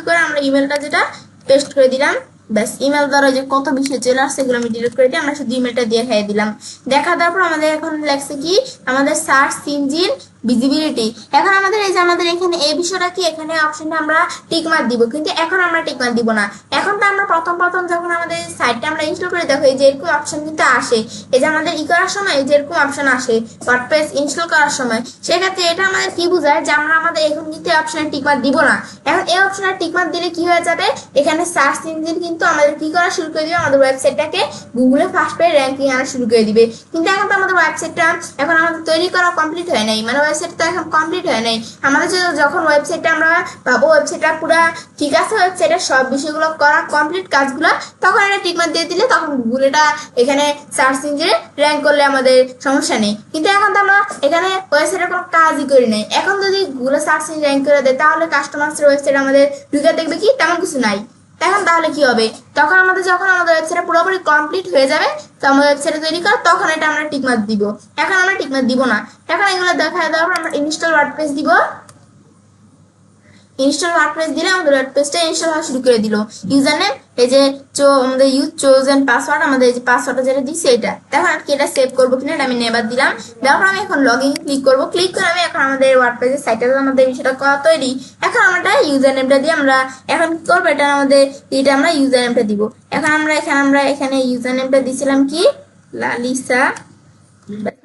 করে আমরা ইমেলটা যেটা পেস্ট করে দিলাম। ব্যাস ইমেল দ্বারা যে কত বিষয় চলে আসছে সেগুলো আমি ডিলিট করে দিই, আমরা শুধু ইমেলটা দিয়ে খাইয়ে দিলাম। দেখা দেওয়ার পর আমাদের এখন লাগছে কি আমাদের সার্চ ইঞ্জিন ভিজিবিলিটি। এখন আমাদের এই যে আমাদের এখানে এই বিষয়টা কি, এখানে অপশনটা আমরা টিক মার্ক দিব, কিন্তু এখন আমরা টিক মার্ক দিব না। এখন তো আমরা প্রথম যখন আমাদের সাইটটা আমরা ইনস্টল করে দেখো এই যে এরকম অপশন কিন্তু আসে, এই যে আমাদের করার সময় এই যে এরকম অপশন আসে ওয়ার্ডপ্রেস ইনস্টল করার সময়, সেক্ষেত্রে এটা আমাদের কি বোঝায় যে আমরা আমাদের এখন কিন্তু এই অপশনে টিক মার্ক দিব না। এখন এই অপশনে টিক মার্ক দিলে কি হয়ে যাবে, এখানে সার্চ ইঞ্জিন কিন্তু আমাদের কি করা শুরু করে দিবে, আমাদের ওয়েবসাইটটাকে গুগলে ফার্স্ট পেজ র্যাঙ্কিং আনা শুরু করে দিবে। কিন্তু এখন তো আমাদের ওয়েবসাইটটা এখন আমাদের তৈরি করা কমপ্লিট হয় নাই, মানে ওয়েবসাইটটা এখন কমপ্লিট হয় নাই। আমাদের যখন ওয়েবসাইটটা আমরা পাবো ওয়েবসাইটটা পুরো ঠিক আছে, ওয়েবসাইটের সব বিষয়গুলো করা কমপ্লিট কাজগুলো, তখন এটা টিক মার্ক দিয়ে দিলে তখন গুগল এটা এখানে সার্চ ইঞ্জিনে র্যাঙ্ক করলে আমাদের সমস্যা নেই। কিন্তু এখন তো আমরা এখানে ওয়েবসাইটের কোনো কাজই করি নাই। এখন যদি গুগলে সার্চ ইঞ্জিন র্যাঙ্ক করে দেয় তাহলে কাস্টমার্সের ওয়েবসাইট আমাদের ঢুকে দেখবে কি তেমন কিছু নাই। এখন তাহলে কি হবে, তখন যখন আমাদের ওয়েবসাইটটা পুরোপুরি কমপ্লিট হয়ে যাবে, তো আমাদের ওয়েবসাইট তৈরি কর, তখন এটা আমরা টিক মার্ক দিব। এখন আমরা টিক মার্ক দিব না। এখন এগুলো দেখা দেওয়ার পর আমরা ইনস্টল ওয়ার্ডপ্রেস দিব। ইনস্টল ওয়ার্ডপ্রেস দিলে আমাদের ওয়ার্ডপ্রেসটা ইনস্টল হওয়া শুরু করে দিল। ইউজার নেম এই যে আমাদের ইউজ চোজেন পাসওয়ার্ড, আমাদের এই যে পাসওয়ার্ডটা যেটা দিচ্ছি এটা, এখন আর কি এটা সেভ করবো কিনা এটা আমি নেবার দিলাম। দেওয়ার পর আমি এখন লগ ইন ক্লিক করবো, ক্লিক করে আমি এখন আমাদের ওয়ার্ডপ্রেসের সাইটে আমাদের বিষয়টা করা তৈরি। এখন আমরা ইউজার নেমটা দিয়ে আমরা এখন কি করবো, এটা আমাদের এটা আমরা ইউজার নেমটা দিব। এখন আমরা এখানে ইউজার নেমটা দিছিলাম কি লালিসা,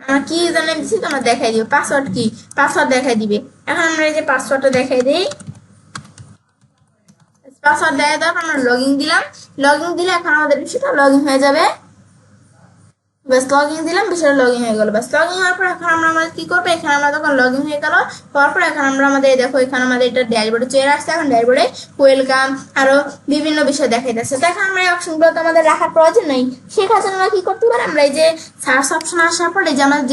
আমরা কি ইউজার নেম দিচ্ছি তোমরা দেখাই দিবে, পাসওয়ার্ড কি পাসওয়ার্ড দেখাই দিবে। এখন আমরা এই যে পাসওয়ার্ডটা দেখাই দিই, পাসওয়ার্ড দেওয়া দেওয়ার আমরা লগ ইন দিলাম। লগ ইন দিলে এখন আমাদের বিষয়টা লগ ইন হয়ে যাবে। বাস লগ ইন দিলাম, বিষয়টা লগ ইন হয়ে গেল। বাস লগ ইন হওয়ার পর এখন আমরা কি করবো, এখানে আমরা তখন লগ ইন হয়ে গেল হওয়ার পর এখন আমরা আমাদের দেখো এখানে আমাদের এটা ড্যাশবোর্ডে চলে আসছে। এখন ড্যাশবোর্ডে ওয়েলকাম আরো বিভিন্ন বিষয় দেখাইতেছে। তো এখন আমরা এই অপশনগুলো তো আমাদের রাখার প্রয়োজন নেই, সেক্ষেত্রে আমরা কি করতে পারি, আমরা এই যে সার্চ অপশন আসার পর এই যে আমাদের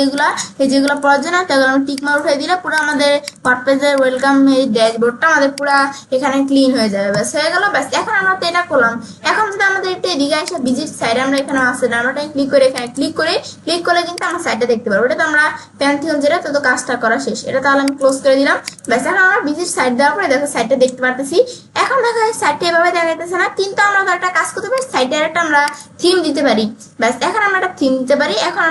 যেগুলো প্রয়োজন হয় সেগুলো আমরা টিক মার্ক উঠিয়ে দিলে পুরো আমাদের ওয়ার্ডপ্রেসের ওয়েলকাম এই ড্যাশবোর্ডটা আমাদের পুরো এখানে ক্লিন হয়ে যাবে। ব্যাস হয়ে গেল। ব্যাস এখন আমরা তো এটা করলাম। এখন যদি আমাদের একটু এদিকে এসে ভিজিট সাইডে আমরা এখানে আসছে আমরা ক্লিক করে এখানে ক্লিক করলে কিন্তু আমরা সাইটটা দেখতে পারবো। এটা তো আমরা প্যান্থিয়ন যেটা তো কাজটা করা শেষ, এটা তাহলে আমি ক্লোজ করে দিলাম। ব্যাস এখন আমরা ভিজিট সাইট দেওয়ার পরে দেখো সাইটটা দেখতে পারতেছি। এখন দেখো সাইটটা এভাবে দেখাইতেছে না, কিন্তু আমরা একটা কাজ করতে পারি, সাইটের একটা আমরা থিম দিতে পারি। ব্যাস এখন আমরা একটা থিম দিতে পারি। এখন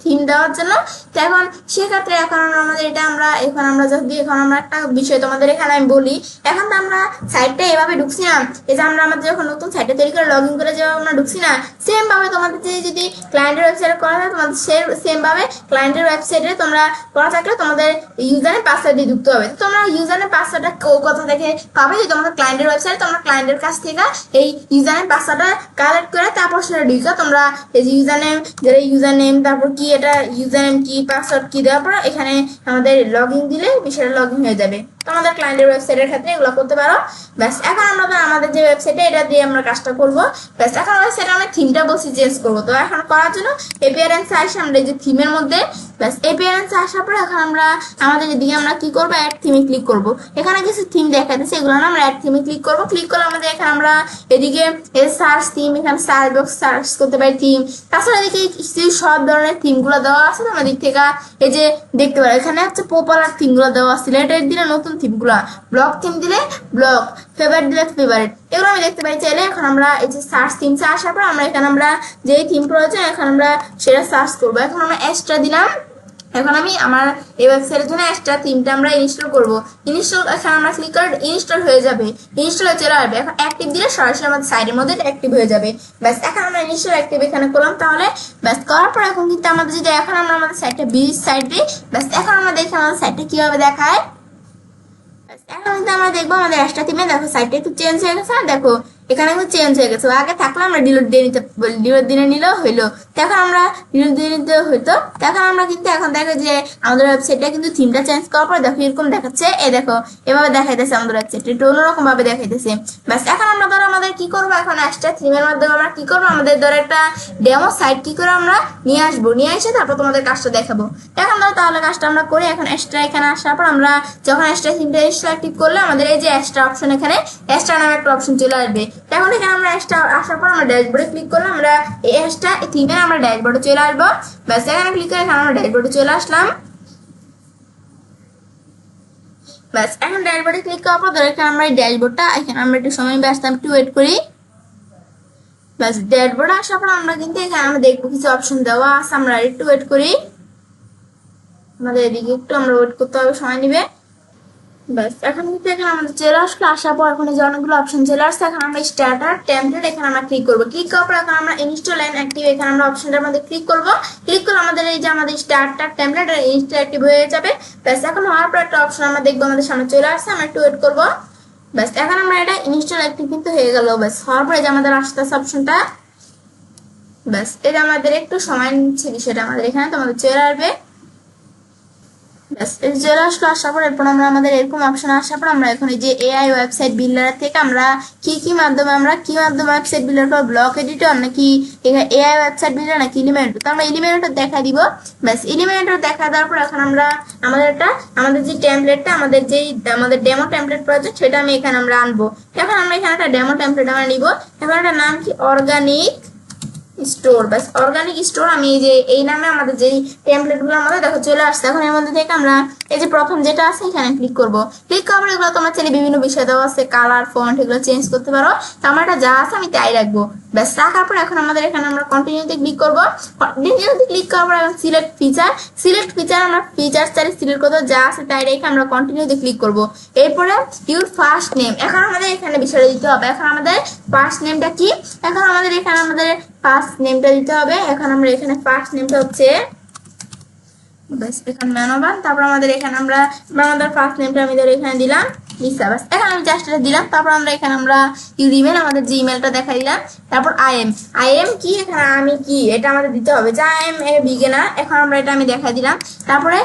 থিম দেওয়ার জন্য তো এখন সেক্ষেত্রে এখন আমাদের এটা এখন আমরা যদি এখন আমরা একটা বিষয় তোমাদের এখানে আমি বলি, এখন তো আমরা সাইটটা এভাবে ঢুকছি না, এই যে আমরা আমাদের যখন নতুন সাইটটা তৈরি করে লগ ইন করে যেভাবে আমরা ঢুকছি না, সেম ভাবে তোমাদের যদি ক্লায়েন্টের ওয়েবসাইটে করা হয় তোমাদের সেম ভাবে ক্লায়েন্টের ওয়েবসাইটে তোমরা করা থাকলে তোমাদের ইউজারের পাসওয়ার্ড দিয়ে ঢুকতে হবে। তোমরা ইউজারের পাসওয়ার্ডটা কোথা থেকে পাবে, যে তোমাদের ক্লায়েন্টের ওয়েবসাইটে তোমরা ক্লায়েন্টের কাছ থেকে এই ইউজারের পাসওয়ার্ডটা কালেক্ট করে তারপর সেটা ঢুকে তোমরা এই যে ইউজার নেম তারপর কি এটা ইউজার নেম কি পাসওয়ার্ড কি দেওয়ার পর এখানে আমাদের লগ ইন দিলে বিষয়টা লগ ইন হয়ে যাবে। তোমাদের ক্লায়েন্টের ওয়েবসাইটের ক্ষেত্রে এগুলো করতে পারো। ব্যাস এখন আমরা আমাদের যে ওয়েবসাইটে এটা দিয়ে আমরা কাজটা করবো। ব্যাস এখন ওয়েবসাইটে আমরা থিমটা বলছি চেঞ্জ করবো। তো এখন করার জন্য এপিয়ারেন্সে আসি আমরা এই যে থিমের মধ্যে। ব্যাস এপিয়ারেন্সে আসার পর এখন আমরা আমাদের এদিকে আমরা কি করবো, অ্যাড থিমে ক্লিক করবো। এখানে কিছু থিম দেখাতেছে, এগুলো আমরা অ্যাড থিমে ক্লিক করবো। ক্লিক করলে আমাদের এখানে আমরা এদিকে সার্চ থিম, এখানে সার্চ বক্স সার্চ করতে পারি থিম। তাছাড়া এদিকে সব ধরনের থিমগুলো দেওয়া আছে তোমার দিক থেকে এই যে দেখতে পারো। এখানে হচ্ছে পপুলার থিমগুলো দেওয়া আছে, লেটেস্ট দিলে নতুন থিমগুলো, ব্লক থিম দিলে ব্লক, ফেভারিট দিলে ফেভারিট, এগুলো আমি দেখতে পাই চাইলে। এখন আমরা এই যে সার্চ থিমসে আসার পর আমরা এখানে আমরা যেই থিম প্রয়োজন এখন আমরা সেটা সার্চ করবো। এখন আমরা এক্সট্রা দিলাম। এখন আমি আমার এই ওয়েবসাইটের জন্য এক্সট্রা থিমটা আমরা ইনস্টল করবো। ইনস্টল এখন আমরা ক্লিক করে ইনস্টল হয়ে যাবে, ইনস্টল হয়ে চলে আসবে। এখন অ্যাক্টিভ দিলে সরাসরি আমাদের সাইডের মধ্যে অ্যাক্টিভ হয়ে যাবে। ব্যাস এখন আমরা ইনস্টল অ্যাক্টিভ এখানে করলাম। তাহলে ব্যাস করার পর এখন কিন্তু আমাদের যদি এখন আমরা আমাদের সাইটটা ভিজিট সাইট দিই, ব্যাস এখন আমরা দেখি আমাদের সাইটটা কিভাবে দেখায়। এখন কিন্তু আমরা দেখবো আমাদের এক্সট্রা থিমে দেখো সাইটটা একটু চেঞ্জ হয়ে গেছে। আর দেখো এখানে কিন্তু চেঞ্জ হয়ে গেছে, আগে থাকলে আমরা ডিলিট দিয়ে নিলেও হইলো। এখন আমরা ডিলিট দিয়ে নিতে হইতো। এখন আমরা কিন্তু এখন দেখো যে আমাদের ওয়েবসাইটটা কিন্তু থিমটা চেঞ্জ করার পর দেখো এরকম দেখাচ্ছে। দেখো এভাবে দেখাইতেছে আমাদের ওয়েবসাইটটা একটু অন্যরকম ভাবে দেখাইতেছে। ব্যাস এখন আমরা ধরো আমাদের কি করবো, এখন এক্সট্রা থিমের মাধ্যমে আমরা কি করবো, আমাদের ধরো একটা ডেমো সাইট কি করে আমরা নিয়ে আসবো, নিয়ে এসে তারপর তোমাদের কাজটা দেখাবো। এখন ধরো তাহলে কাজটা আমরা করি। এখন এক্সট্রা এখানে আসার পর আমরা যখন এক্সট্রা থিমটা অ্যাক্টিভ করলে আমাদের এই যে এক্সট্রা অপশন, এখানে এক্সট্রা নামে একটা অপশন চলে আসবে। এখন এখানে আমরা আসার পর আমরা ড্যাশবোর্ডে ক্লিক করলাম, আমরা এই অ্যাশটা থিমে আমরা ড্যাশবোর্ডে চলে আসবো। ব্যাস এখানে ক্লিক করে এখানে আমরা ড্যাশবোর্ডে চলে আসলাম। ব্যাস এখন ড্যাশবোর্ডে ক্লিক করার পর এখানে আমরা এই ড্যাশবোর্ডটা এখানে আমরা একটু সময় ব্যস্ত একটু ওয়েট করি। ব্যাস ড্যাশবোর্ডে আসার পর আমরা কিন্তু এখানে আমরা দেখবো কিছু অপশন দেওয়া আছে, আমরা একটু ওয়েট করি, আমাদের এদিকে একটু আমরা ওয়েট করতে হবে, সময় নিবে। ব্যাস এখন কিন্তু এখানে আমাদের চলে আসলো, আসার পর এখন যে অনেকগুলো অপশন চলে আসছে। এখন আমরা স্টার্টার টেমপ্লেট এখানে আমরা ক্লিক করবো। ক্লিক করার পর এখন আমরা ইনস্টল এন্ড অ্যাক্টিভ এখানে আমরা অপশনটার মধ্যে ক্লিক করবো। ক্লিক করলে আমাদের এই যে আমাদের স্টার্টার টেমপ্লেট ইনস্টল অ্যাক্টিভ হয়ে যাবে। ব্যাস এখন হওয়ার পর একটা অপশন আমরা দেখবো আমাদের সামনে চলে আসছে, আমরা একটু ওয়েট করবো। ব্যাস এখন আমরা এটা ইনস্টল অ্যাক্টিভ কিন্তু হয়ে গেল। ব্যাস হওয়ার পরে যে আমাদের আসতে অপশনটা, ব্যাস এটা আমাদের একটু সময় নিচ্ছে বিষয়টা আমাদের এখানে তোমাদের চলে আসবে। ব্যাস চলে আসলো, আসার পর এরপর আমরা আমাদের এরকম অপশন আসার পর আমরা এখন এই যে এআই ওয়েবসাইট বিল্ডার থেকে আমরা কি মাধ্যমে ওয়েবসাইট বিল্ডার করব, ব্লক এডিটর নাকি এআই ওয়েবসাইট বিল্ডার নাকি এলিমেন্টর, তো আমরা এলিমেন্টর দেখা দিব। ব্যাস এলিমেন্টর দেখা দেওয়ার পর এখন আমরা আমাদের যে টেমপ্লেটটা আমাদের ডেমো টেমপ্লেট প্রজেক্ট সেটা আমি এখানে আমরা আনবো। এখন আমরা এখানে একটা ডেমো টেমপ্লেট আমরা নিব। এখন একটা নাম কি অর্গানিক স্টোর। ব্যাস অর্গানিক স্টোর আমি এই নামে আমাদের যে টেমপ্লেট গুলো আমাদের দেখো চলে আসছে। এখন এর মধ্যে থেকে আমরা এই যে প্রথম যেটা আছে এখানে ক্লিক করব। ক্লিক করার পর এগুলো তোমরা চাইলে বিভিন্ন বিষয় দেওয়া আছে, কালার ফন্ট এগুলো চেঞ্জ করতে পারো, তো আমার এটা যা আছে আমি তাই রাখবো। ব্যাস রাখার পর এখন আমাদের এখানে আমরা কন্টিনিউতে ক্লিক করবো। কন্টিনিউতে ক্লিক করার পর এখন সিলেক্ট ফিচার আমরা ফিচার চাইলে সিলেক্ট করবো, যা আছে তাই রেখে আমরা কন্টিনিউতে ক্লিক করবো। এরপরে ইউর ফার্স্ট নেম, এখন আমাদের এখানে বিষয়টা দিতে হবে। এখন আমাদের ফার্স্ট নেমটা কি, এখন আমাদের এখানে আমাদের ফার্স্ট নেমটা দিতে হবে। এখন আমরা এখানে ফার্স্ট নেমটা হচ্ছে ব্যাস এখানে ম্যানোভান, তারপর আমাদের এখানে আমরা আমাদের ফার্স্ট নেমটা আমি এখানে দিলাম লিসা। ব্যাস এখানে আমি জাস্ট এটা দিলাম। তারপর আমরা এখানে আমরা ইউর ইমেল আমাদের যে ইমেলটা দেখা দিলাম। তারপর আই এম কি, এখানে আমি কি এটা আমাদের দিতে হবে, যে আই এম এ বিগিনার, এখন আমরা এটা আমি দেখা দিলাম। তারপরে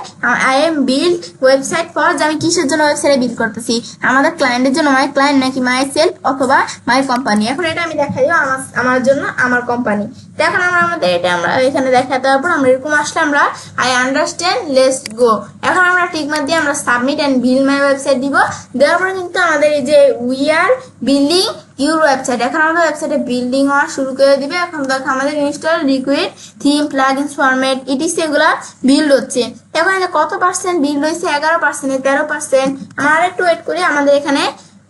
I am build website for, যে আমি কিসের জন্য ওয়েবসাইটে বিল্ড করতেছি, আমাদের ক্লায়েন্টের জন্য, মাই ক্লায়েন্ট নাকি মাই সেলফ অথবা মাই কোম্পানি, এখন এটা আমি দেখা দিব আমার জন্য আমার কোম্পানি। তো এখন আমাদের এটা আমরা এখানে দেখা দেওয়ার পর আমরা এরকম আসলে আমরা আই আন্ডারস্ট্যান্ড লেটস গো, এখন আমরা টিকমার্ক দিয়ে আমরা submit and build my website দিব। দেওয়ার পরে কিন্তু আমাদের এই যে we are building your website, এখন আমাদের ওয়েবসাইটে বিল্ডিং হওয়া শুরু করে দিবে। এখন দেখো আমাদের install liquid theme plugins format etc এগুলা বিল্ড হচ্ছে। এখন কত পার্সেন্ট বিল্ড হয়েছে, 11%, 13%, আমরা একটু ওয়েট করি আমাদের এখানে।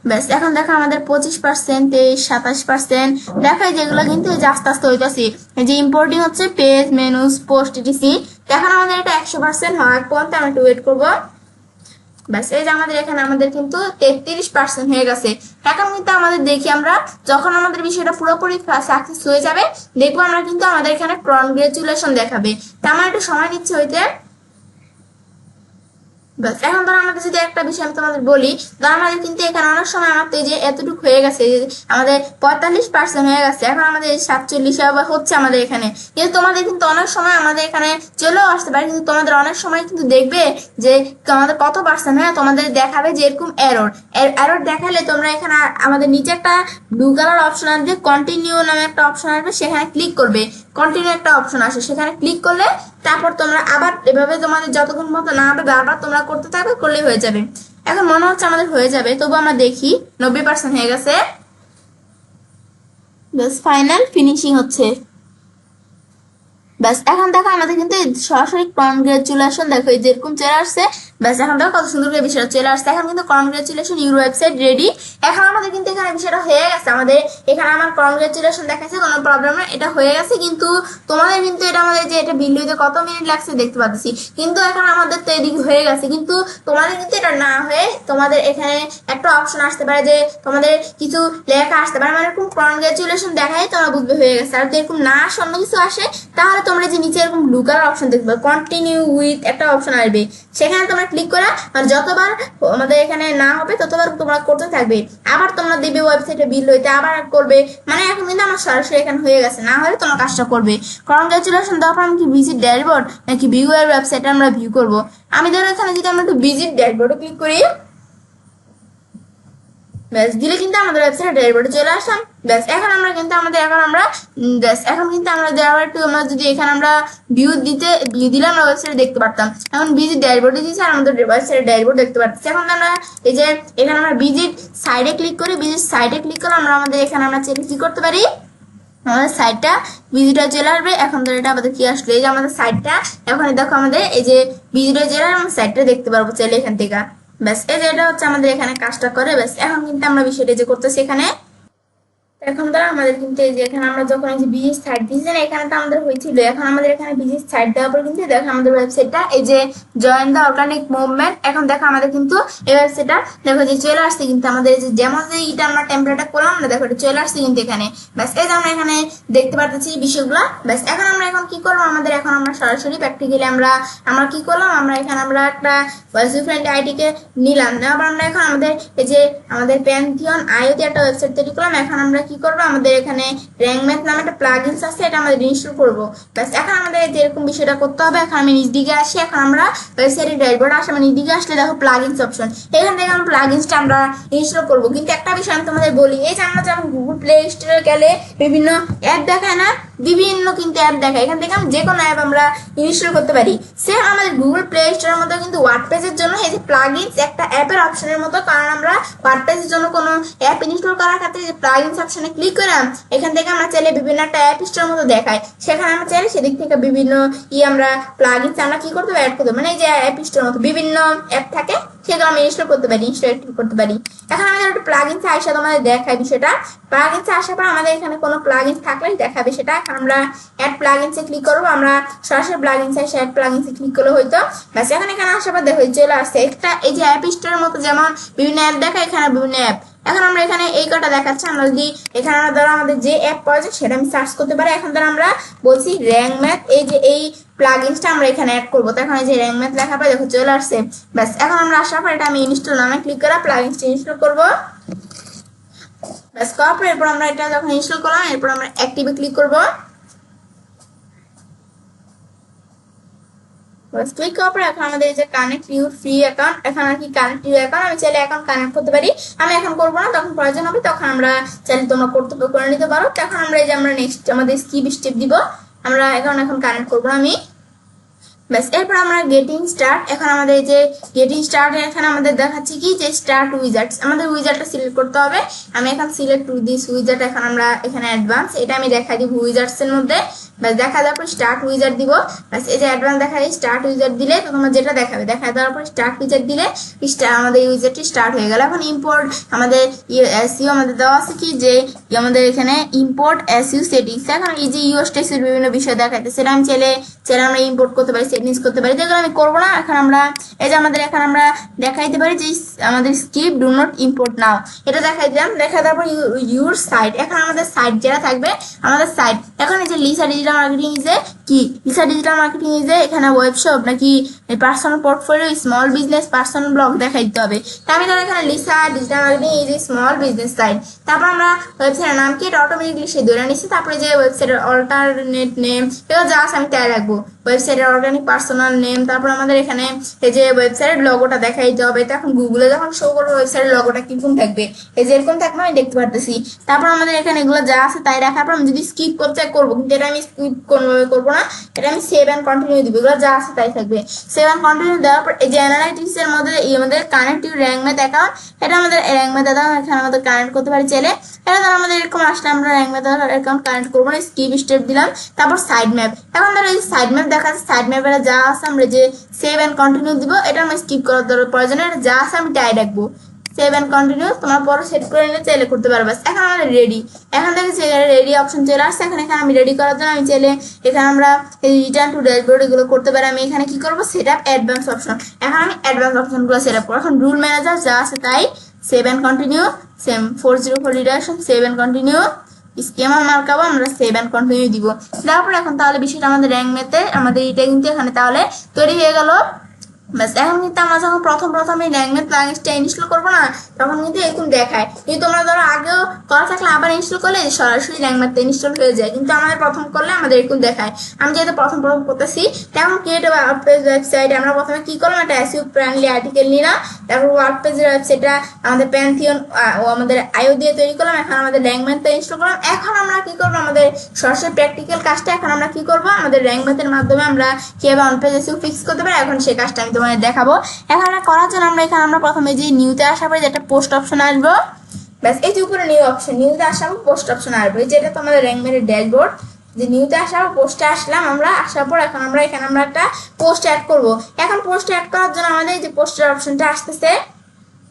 ব্যাস এখন দেখো আমাদের 25%, 27% দেখো যেগুলো কিন্তু আস্তে আস্তে হইতেছে, যে ইম্পোর্টিং হচ্ছে পেজ মেনুস পোস্ট ইটিসি। এখন আমাদের এটা 100% হওয়ার পর্যন্ত আমরা একটু ওয়েট করবো। ব্যাস এই যে আমাদের এখানে আমাদের কিন্তু 33% হয়ে গেছে। এখন কিন্তু আমাদের দেখি আমরা যখন আমাদের বিষয়টা পুরোপুরি সাকসেস হয়ে যাবে দেখবো আমরা কিন্তু আমাদের এখানে কনগ্রেচুলেশন দেখাবে। তা আমার একটু সময় নিচ্ছে হইতে। ব্যাস এখন ধরো আমাদের যদি একটা বিষয় আমি তোমাদের বলি, ধরো আমাদের কিন্তু এখানে অনেক সময় আমার তো যে এতটুকু হয়ে গেছে, আমাদের 45% হয়ে গেছে, এখন আমাদের 47 হচ্ছে আমাদের এখানে, কিন্তু তোমাদের কিন্তু অনেক সময় আমাদের এখানে চলেও আসতে পারে, কিন্তু তোমাদের অনেক সময় কিন্তু দেখবে যে আমাদের কত পার্সেন্ট হয়, তোমাদের দেখাবে যে এরকম এরর দেখালে তোমরা এখানে আমাদের নিচে একটা ব্লু কালার অপশন আসবে, কন্টিনিউ নামে একটা অপশন আসবে, সেখানে ক্লিক করবে। কন্টিনিউ একটা অপশন আসে, সেখানে ক্লিক করলে তারপর তোমরা আবার এভাবে তোমাদের যতক্ষণ মতো না হবে বারবার তোমরা করতে থাকবে, করলেই হয়ে যাবে। এখন মনে হচ্ছে আমাদের হয়ে যাবে, তবু আমরা দেখি 90% হয়ে গেছে। ব্যাস ফাইনাল ফিনিশিং হচ্ছে। ব্যাস এখন দেখো আমাদের কিন্তু সরাসরি কনগ্রেচুলেশন দেখো এই যেরকম চলে আসছে। ব্যাস এখন দেখো কত সুন্দর করে বিষয়টা চলে আসছে। এখন কিন্তু কনগ্রেচুলেশন ইউর ওয়েবসাইট রেডি। এখন আমাদের কিন্তু এখানে বিষয়টা হয়ে গেছে, আমাদের এখানে আমার কনগ্রেচুলেশন দেখাচ্ছে, কোনো প্রবলেম না, এটা হয়ে গেছে। কিন্তু তোমাদের কিন্তু এটা আমাদের যে এটা বিল্ড হইতে কত মিনিট লাগছে দেখতে পাচ্ছি, কিন্তু এখন আমাদের তো এদিকে হয়ে গেছে। কিন্তু তোমাদের কিন্তু এটা না হয়ে তোমাদের এখানে একটা অপশন আসতে পারে যে তোমাদের কিছু লেখা আসতে পারে, মানে এরকম কনগ্রেচুলেশন দেখাই তোমরা বুঝবে হয়ে গেছে। আর যদি এরকম না আসে অন্য কিছু আসে তাহলে তোমরা যে নিচে এরকম ব্লু কালার অপশন দেখবে কন্টিনিউ উইথ একটা অপশন আসবে, সেখানে তোমরা ক্লিক করা আর যতবার আমাদের এখানে না হবে ততবার তোমরা করতে থাকবে। আবার তোমরা দেবে ওয়েবসাইটে বিল হইতে আবার করবে, মানে এখন কিন্তু আমার সরাসরি এখানে হয়ে গেছে। না হলে তোমার কাজটা করবে। কনগ্রেচুলেশন দেওয়ার পর আমি কি ভিজিট ড্যাশবোর্ড নাকি ভিউ এর ওয়েবসাইটে আমরা ভিউ করবো। আমি ধরো এখানে যদি আমরা একটু ভিজিট ড্যাশবোর্ডে ক্লিক করি, ব্যাস দিলে কিন্তু আমাদের ওয়েবসাইটে ড্যাশবোর্ডে চলে আসলাম। ব্যাস এখন আমরা কিন্তু এখন কিন্তু আমরা দেওয়ার একটু আমরা যদি এখানে আমরা ভিউ দিলে আমরা ওয়েবসাইটে দেখতে পারতাম। এখন ভিজিট ড্যাশবোর্ডে দিয়েছি আর আমাদের ওয়েবসাইটে ড্যাশবোর্ড দেখতে পাচ্ছি। এখন আমরা এই যে এখানে আমরা ভিজিট সাইডে ক্লিক করি, ভিজিট সাইডে ক্লিক করে আমরা আমাদের এখানে আমরা কি করতে পারি, আমাদের সাইটটা ভিজিটর চলে আসবে। এখন ধর এটা আমাদের কি আসলো, এই যে আমাদের সাইটটা এখন দেখো আমাদের এই যে ভিজিটর চলে আসবে, সাইটটা দেখতে পারবো চাইলে এখান থেকে। ব্যাস এই যে এটা হচ্ছে আমাদের এখানে কাজটা করে। ব্যাস এখন কিন্তু আমরা বিষয়টা যে করতেছি এখানে, এখন ধর আমাদের কিন্তু এই যে এখানে আমরা যখন এই যে ভিজিট সাইট দিয়েছি না, এখানে তো আমাদের হয়েছিল। এখন আমাদের এখানে ভিজিট সাইট দেওয়ার পর কিন্তু দেখো আমাদের ওয়েবসাইটটা এই যে জয়েন দ্য অর্গানিক মুভমেন্ট, এখন দেখো আমাদের কিন্তু এই ওয়েবসাইটটা দেখো যে চলে আসছে কিন্তু আমাদের এই যে যেমন যে এটা আমরা টেমপ্লেটটা করলাম না, দেখো এটা চলে আসছে কিন্তু এখানে। ব্যাস এই যে আমরা এখানে দেখতে পাচ্ছি বিষয়গুলো। ব্যাস এখন আমরা কি করবো, আমাদের এখন আমরা সরাসরি প্র্যাকটিক্যালি আমরা কি করলাম, আমরা এখানে আমরা একটা ফ্রেন্ড আইডিকে নিলাম, আবার আমরা এখন আমাদের এই যে আমাদের প্যান্থিয়ন আইওতে একটা ওয়েবসাইট তৈরি করলাম। এখন আমরা কি করবো, আমাদের এখানে র্যাঙ্ক ম্যাথ নামে একটা প্লাগইনস আছে, এটা আমাদের ইনস্টল করবো। ব্যাস এখন আমাদের যেরকম বিষয়টা করতে হবে, এখন আমি নিজ দিকে আসি, এখন আমরা ওয়েবসাইটের ড্যাশবোর্ডে আসি, নিজ দিকে আসলে দেখো প্লাগইনস অপশন, এখান থেকে আমরা প্লাগইনসটা আমরা ইনস্টল করবো। কিন্তু একটা বিষয় আমি তোমাদের বলি, এই যে আমরা যখন গুগল প্লে স্টোরে গেলে বিভিন্ন অ্যাপ দেখায় না, বিভিন্ন কিন্তু অ্যাপ দেখায়, এখান থেকে আমি যে কোনো অ্যাপ আমরা ইনস্টল করতে পারি। সেম আমাদের গুগল প্লে স্টোরের মতো কিন্তু ওয়ার্ডপ্রেসের জন্য এই যে প্লাগইনস একটা অ্যাপের অপশনের মতো, কারণ আমরা ওয়ার্ডপ্রেসের জন্য কোনো অ্যাপ ইনস্টল করার ক্ষেত্রে যে প্লাগইনস অপশনে ক্লিক করলাম, এখান থেকে আমরা চাইলে বিভিন্ন একটা অ্যাপ স্টোরের মতো দেখায়, সেখানে আমরা চাইলে সেদিক থেকে বিভিন্ন আমরা প্লাগইনস আমরা কি করতে পারি, অ্যাড করতে পারি। মানে এই যে অ্যাপ স্টোরের মতো বিভিন্ন অ্যাপ থাকে, সেগুলো আমি ইনস্টল করতে পারি, ইনস্টল করতে পারি। এখন আমাদের একটা প্লাগইনস আসা তোমাদের দেখায় বিষয়টা, প্লাগইনস আসার পর আমাদের এখানে কোনো প্লাগইনস থাকলে দেখাবে সেটা। এখন আমরা অ্যাড প্লাগইনসে ক্লিক করবো, আমরা সরাসরি প্লাগইনস এসে অ্যাড প্লাগইনসে ক্লিক করলে হয়তো। ব্যাস এখন এখানে আসার পর দেখো চলে আসছে একটা এই যে অ্যাপ স্টোরের মতো যেমন বিভিন্ন অ্যাপ দেখায়, এখানে বিভিন্ন অ্যাপ। এখন আমরা এখানে এই কটা দেখাচ্ছে, আমরা যদি এখানে আমরা ধরো আমাদের যে অ্যাপ প্রয়োজন সেটা আমি সার্চ করতে পারি। এখন ধরো আমরা বলছি র্যাঙ্ক ম্যাথ, এই যে এই প্লাগইনসটা আমরা এখানে অ্যাড করবো, তো এখন এই যে র্যাঙ্ক ম্যাথ লেখা পাই দেখো চলে আসছে। ব্যাস এখন আমরা আসার পর এটা আমি ইনস্টল নামে ক্লিক করে প্লাগইনসটা ইনস্টল করবো। ব্যাস করার পর এরপর আমরা এটা যখন ইনস্টল করলাম, এরপর আমরা অ্যাক্টিভে ক্লিক করবো। ক্লিক করার পর এখন আমাদের এই যে কানেক্ট ইউর ফ্রি অ্যাকাউন্ট, এখন আর কি কানেক্ট ইউর অ্যাকাউন্ট আমি চাইলে অ্যাকাউন্ট কানেক্ট করতে পারি। আমি এখন করবো না, তখন প্রয়োজন হবে তখন আমরা চাইলে তোমরা করে নিতে পারো। তখন আমরা এই যে আমরা নেক্সট আমাদের স্টেপ দিব, আমরা এখন কানেক্ট করবো আমি। ব্যাস এরপর আমরা গেটিং স্টার্ট, এখন আমাদের এই যে গেটিং স্টার্ট এখানে আমাদের দেখাচ্ছে কি যে স্টার্ট উইজার্ডস, আমাদের উইজার্ডটা সিলেক্ট করতে হবে। আমি এখন সিলেক্ট দিস উইজার্ড, এখন আমরা এখানে অ্যাডভান্স এটা আমি দেখাই দিব উইজার্ডস এর মধ্যে। ব্যাস দেখা দেওয়ার পর স্টার্ট উইজার্ড দিব। ব্যাস এই যে অ্যাডভান্স দেখা যায় স্টার্ট উইজার্ড দিলে তো তোমার যেটা দেখাবে, দেখা দেওয়ার পর স্টার্ট উইজার্ড দিলে আমাদের উইজার্ডটি স্টার্ট হয়ে গেল। এখন ইম্পোর্ট আমাদের এসইও আমাদের দেওয়া আছে কি যে আমাদের এখানে ইম্পোর্ট এসইও সেটিংস, এখন এই যে ইউএস টেক্সের বিভিন্ন বিষয় দেখাইতে, সেটা আমি চাইলে আমরা ইম্পোর্ট করতে পারি, সেটিংস করতে পারি, যেগুলো আমি করবো না। এখন আমরা এই যে আমাদের এখন আমরা দেখাইতে পারি যে আমাদের স্কিপ ডু নট ইম্পোর্ট নাও, এটা দেখাই দিলাম। দেখা দেওয়ার পর ইউর সাইট, এখন আমাদের সাইট যেটা থাকবে আমাদের সাইট, এখন এই যে লিসা ডিজিটাল মার্কেটিং ইজে কি, লিসা ডিজিটাল মার্কেটিং ইজে এখানে ওয়েবশপ নাকি personal portfolio small business personal blog দেখাই দিতে হবে। তা আমি তাহলে এখানে Lisa digital marketing is small business site, তারপর আমরা ওয়েবসাইটের নাম কি এটা অটোমেটিকলি সে ধরে নিচ্ছি। তারপরে যে ওয়েবসাইটের অল্টারনেট নেম এগুলো যা আছে আমি তাই রাখবো, ওয়েবসাইটের অর্গানিক পার্সোনাল নেম, তারপর আমাদের এখানে এই যে ওয়েবসাইটের লগোটা দেখাই দিতে হবে। এখন গুগলে যখন শো করবো ওয়েবসাইটের লগোটা কিরকম থাকবে, এই যে এরকম থাকবে আমি দেখতে পারতেছি। তারপর আমাদের এখানে এগুলো যা আছে তাই রাখার পর আমি যদি স্কিপ করতে করবো, কিন্তু এটা আমি স্কিপ কোনোভাবে করবো না, এটা আমি সেভ অ্যান্ড কন্টিনিউ দিব, এগুলো যা আছে তাই থাকবে। সেভ অ্যান্ড কন্টিনিউ দেওয়ার পর এই যে অ্যানালাইটিক্স এর মধ্যে আমাদের কানেক্টিভ র্যাঙ্ক ম্যাথ অ্যাকাউন্ট, এটা আমাদের র্যাঙ্ক ম্যাথ অ্যাকাউন্ট এখানে আমাদের কানেক্ট করতে পারি চাইলে। এটা ধর আমাদের এরকম আসলে আমরা র্যাঙ্ক ম্যাথ অ্যাকাউন্ট কানেক্ট করবো না, স্কিপ স্টেপ দিলাম। তারপর সাইড ম্যাপ, এখন ধরো এই সাইড ম্যাপ দেখা যাচ্ছে, সাইড ম্যাপের যা আছে আমরা যে সেভ অ্যান্ড কন্টিনিউ দিব, এটা আমি স্কিপ করার দরকার প্রয়োজন, যা আছে আমি তাই রাখবো। সেভ অ্যান্ড কন্টিনিউ তোমার পরে সেট করে নিলে চাইলে করতে পারবে। এখন আমাদের রেডি, এখন দেখেছি রেডি অপশন চলে আসছে। এখানে আমি রেডি করার জন্য আমি চাইলে এখানে আমরা রিটার্ন টু ড্যাশবোর্ড এগুলো করতে পারি। আমি এখানে কি করবো, সেট আপ অ্যাডভান্স অপশন, এখন আমি অ্যাডভান্স অপশনগুলো সেট আপ করবো। এখন রুল ম্যানেজার যা আছে তাই, save and continue, same 404 reduction, save and continue, schema মার্কাবো আমরা সেভ অ্যান্ড কন্টিনিউ দিব। তারপর এখন তাহলে বিষয়টা আমাদের র্যাঙ্ক ম্যাথে আমাদের এটা কিন্তু এখানে তাহলে তৈরি হয়ে গেল। ব্যাস এখন কিন্তু আমরা যখন প্রথম এই ল্যাঙ্গুয়েজ প্লাগইনসটা ইনস্টল করবো না, তখন কিন্তু এরকম দেখায়। কিন্তু তোমরা ধরো আগেও করা থাকলে আবার ইনস্টল করলে সরাসরি ল্যাঙ্গুয়েজটা ইনস্টল হয়ে যায়, কিন্তু আমাদের প্রথম করলে আমাদের এরকম দেখায়। আমি যেহেতু প্রথম করতেছি, তেমন ক্রিয়েট ওয়ার্ডপ্রেস ওয়েবসাইট আমরা প্রথমে কি করলাম, একটা এসইও ফ্রেন্ডলি আর্টিকেল নিলাম, তারপর ওয়ার্ডপ্রেসের ওয়েবসাইটটা আমাদের প্যান্থিয়ন ও আমাদের আইও দিয়ে তৈরি করলাম। এখন আমাদের ল্যাঙ্গুয়েজটা ইনস্টল করলাম। এখন আমরা কি করবো, আমাদের সরাসরি প্র্যাকটিক্যাল কাজটা এখন আমরা কি করবো, আমাদের ল্যাঙ্গুয়েজের মাধ্যমে আমরা কিভাবে অনপেজ এসইও ফিক্স করতে পারি, এখন সেই কাজটা আমি তোমাদের দেখাবো। এখন এটা করার জন্য আমরা প্রথমে যে নিউতে আসার পরে একটা পোস্ট অপশন আসবো, ব্যাস এই যে উপরে নিউ অপশন, নিউতে আসার পর পোস্ট অপশন আসবে, যেটা তো আমাদের র্যাঙ্কমেটের ড্যাশবোর্ড। যে নিউতে আসার পোস্টে আসলাম আমরা, আসার পর এখন আমরা এখানে একটা পোস্ট অ্যাড করব। এখন পোস্ট অ্যাড করার জন্য আমাদের যে পোস্টের অপশনটা আসতেছে,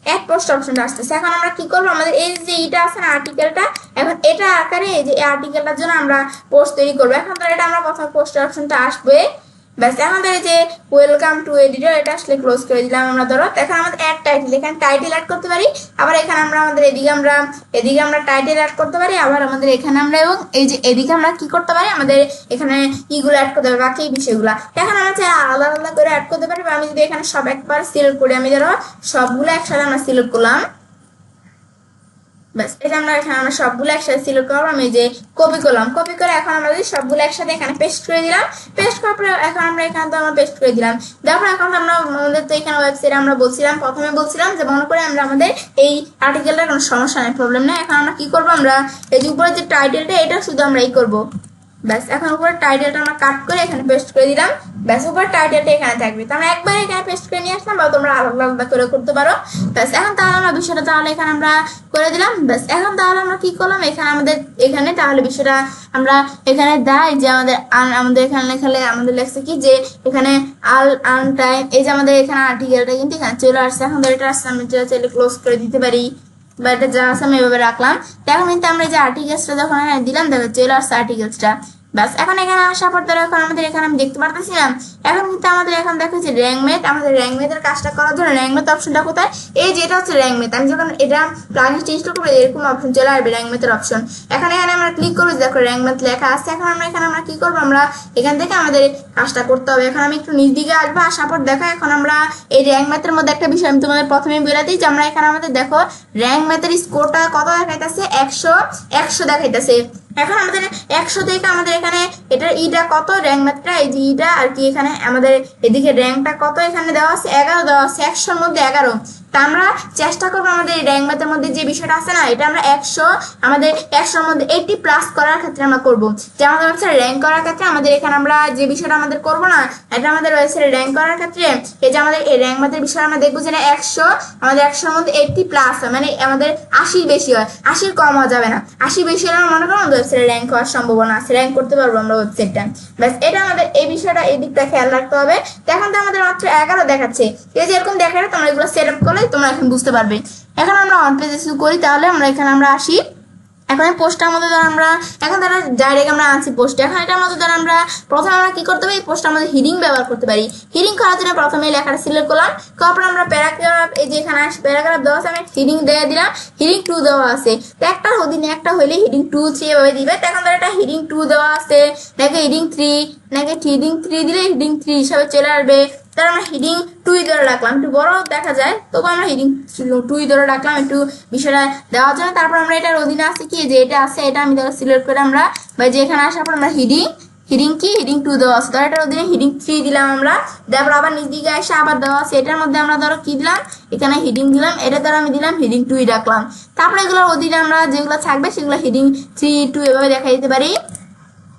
অ্যাড পোস্ট অপশনটা আসতেছে। এখন আমরা কি করবো, আমাদের এই যে এটা আছে না আর্টিকেলটা, এখন এটা আকারে এই যে আর্টিকেলটার জন্য আমরা পোস্ট তৈরি করবো। এখন তো এটা আমরা প্রথম পোস্টের অপশনটা আসবে, ব্যাস এখন এই যে ওয়েলকাম টু এডিটর, এটা আসলে ক্লোজ করে দিলাম আমরা। ধরো এখন আমাদের অ্যাড টাইটেল, এখানে টাইটেল অ্যাড করতে পারি, আবার এখানে আমাদের এদিকে আমরা টাইটেল অ্যাড করতে পারি, আবার আমাদের এখানে আমরা এবং এই যে এদিকে আমরা কি করতে পারি, আমাদের এখানে ইগুলো অ্যাড করতে পারি, বাকি বিষয়গুলো এখন আমরা চাই আলাদা আলাদা করে অ্যাড করতে পারি। আমি যদি এখানে সব একবার সিলেক্ট করি, আমি ধরো সবগুলো একসাথে আমরা সিলেক্ট করলাম, ব্যাস এটা আমরা সবগুলো একসাথে সিলেক্ট করবো। আমি যে কপি করলাম, কপি করে এখন আমাদের সবগুলো একসাথে এখানে পেস্ট করে দিলাম। পেস্ট করার পরে এখন আমরা এখানে তো আমরা পেস্ট করে দিলাম। তারপর এখন আমাদের তো এখানে ওয়েবসাইটে আমরা প্রথমে বলছিলাম যে মনে করে আমাদের এই আর্টিকেলটার কোনো সমস্যা নেই, প্রবলেম নেই। এখন আমরা কি করবো, আমরা এই যে উপরে যে টাইটেলটা, এটা শুধু আমরা এই করবো, ব্যাস এখন উপরে টাইটেলটা আমরা কাট করে এখানে পেস্ট করে দিলাম, ব্যাস উপরে টাইটেলটা এখানে থাকবে। তো আমরা একবার এখানে পেস্ট করে নিয়ে আসলাম, বা তোমরা আলাদা আলাদা করে করতে পারো। ব্যাস এখন তাহলে আমরা বিষয়টা এখানে আমরা করে দিলাম। ব্যাস এখন তাহলে আমরা কি করলাম, এখানে তাহলে বিষয়টা আমরা এখানে দেয় যে আমাদের এখানে আমাদের লেখছে কি যে এখানে টাইম, এই যে আমাদের এখানে আর্টিকেলটা কিন্তু এখানে চলে আসছে। এখন এটা আসছে, আমরা চাইলে ক্লোজ করে দিতে পারি, বা এটা যা আছে আমি এভাবে রাখলাম। এখন কিন্তু আমরা যে আর্টিকেলসটা যখন দিলাম, দেখো চলে আসছে আর্টিকেলসটা। ব্যাস এখন এখানে আসার পর ধরো এখন আমাদের এখানে আমি দেখতে পারতেছিলাম, এখন কিন্তু আমাদের এখন দেখো যে র্যাঙ্কমেট, আমাদের র্যাঙ্কমেটের কাজটা করার জন্য র্যাঙ্কমেট অপশনটা কোথায়, এই যে এটা হচ্ছে র্যাঙ্কমেট। আমি যখন এটা প্লাগইন ইনস্টল করবো, এরকম অপশন চলে আসবে র্যাঙ্কমেটের অপশন। এখানে আমরা ক্লিক করবো, দেখো র্যাঙ্কমেট লেখা আছে। এখন আমরা কি করবো, আমরা এখান থেকে আমাদের কাজটা করতে হবে। এখন আমি একটু নিচ দিকে আসবো, আসার পর দেখো এখন আমরা এই র্যাঙ্কমেটের মধ্যে একটা বিষয় আমি তোমাদের প্রথমেই বলে দিই যে আমরা এখানে আমাদের দেখো র্যাঙ্কমেটের স্কোরটা কত দেখাইতেছে, 100 দেখাইতেছে। এখন আমাদের 100 থেকে আমাদের এখানে এটার ইটা কত, র্যাঙ্ক ম্যাথটা এই যে ইটা আর কি, এখানে আমাদের এদিকে র্যাঙ্কটা কত এখানে দেওয়া আছে, 11 দেওয়া আছে, 100-র মধ্যে 11। তা আমরা চেষ্টা করবো আমাদের র্যাঙ্ক ম্যাথের মধ্যে যে বিষয়টা আছে না, এটা আমরা 100-র মধ্যে 80 প্লাস করার ক্ষেত্রে আমরা করবো। যে আমাদের হচ্ছে র্যাঙ্ক করার ক্ষেত্রে আমাদের এখানে আমরা যে বিষয়টা আমাদের করবো না, এটা আমাদের ওয়েবসাইটে র্যাঙ্ক করার ক্ষেত্রে এই যে আমাদের এই র্যাঙ্ক ম্যাথের বিষয় আমরা দেখবো যে 100 আমাদের 100-র মধ্যে 80 প্লাস হয়, মানে আমাদের 80 বেশি হয়, 80 কম হওয়া যাবে না। 80 বেশি হলে মনে করো আমাদের ওয়েবসাইটে র্যাঙ্ক হওয়ার সম্ভাবনা আছে, র্যাঙ্ক করতে পারবো আমরা ওয়েবসাইটটা। ব্যাস এটা আমাদের এই বিষয়টা, এই দিকটা খেয়াল রাখতে হবে। এখন তো আমাদের মাত্র 11 দেখাচ্ছে, এই যে এরকম দেখালে তোমরা এগুলো সেট আপ করলে তোমরা এখন বুঝতে পারবে। এখন আমরা অন পেজ এসইও করি, তাহলে আমরা এখানে আসি। এখন পোস্টটার মধ্যে আমরা এখন ডাইরেক্ট আমরা আনছি পোস্ট। এখন এটার মধ্যে আমরা প্রথমে আমরা কি করতে পারি, পোস্টটার মধ্যে হিডিং ব্যবহার করতে পারি। হিডিং করার জন্য প্রথমে লেখাটা সিলেক্ট করলাম, তারপর আমরা প্যারাগ্রাফ, এই যে এখানে প্যারাগ্রাফ দেওয়া আছে, আমি হিডিং দিয়ে দিলাম, হিডিং 2 দেওয়া আছে। তো একটা হইলে হিডিং 2, 3 এভাবে দিবে। তো এখন এটা হিডিং 2 দেওয়া আছে, নাকি হিডিং 3, নাকি হিডিং 3 দিলে হিডিং 3 হিসাবে চলে আসবে। তার আমরা হিডিং 2 ধরে রাখলাম, একটু বড় দেখা যায়, তবু আমরা হিডিং 2 ধরে রাখলাম একটু বিষয়টা দেওয়ার জন্য। তারপর আমরা এটার অধীনে আছে কি, যে এটা আছে, এটা আমি ধরো সিলেক্ট করে আমরা, বা যে এখানে আসার পর আমরা হিডিং 2 দেওয়া আছে, ধরো এটার অধীনে হিডিং 3 দিলাম আমরা। তারপর আবার নিচ দিকে এসে আবার দেওয়া আছে, এটার মধ্যে আমরা ধরো কি দিলাম, এখানে হিডিং দিলাম, এটা ধরো আমি দিলাম হিডিং 2 রাখলাম। তারপরে এগুলোর অধীনে আমরা যেগুলো থাকবে সেগুলো হিডিং 3, 2 এভাবে দেখা দিতে পারি।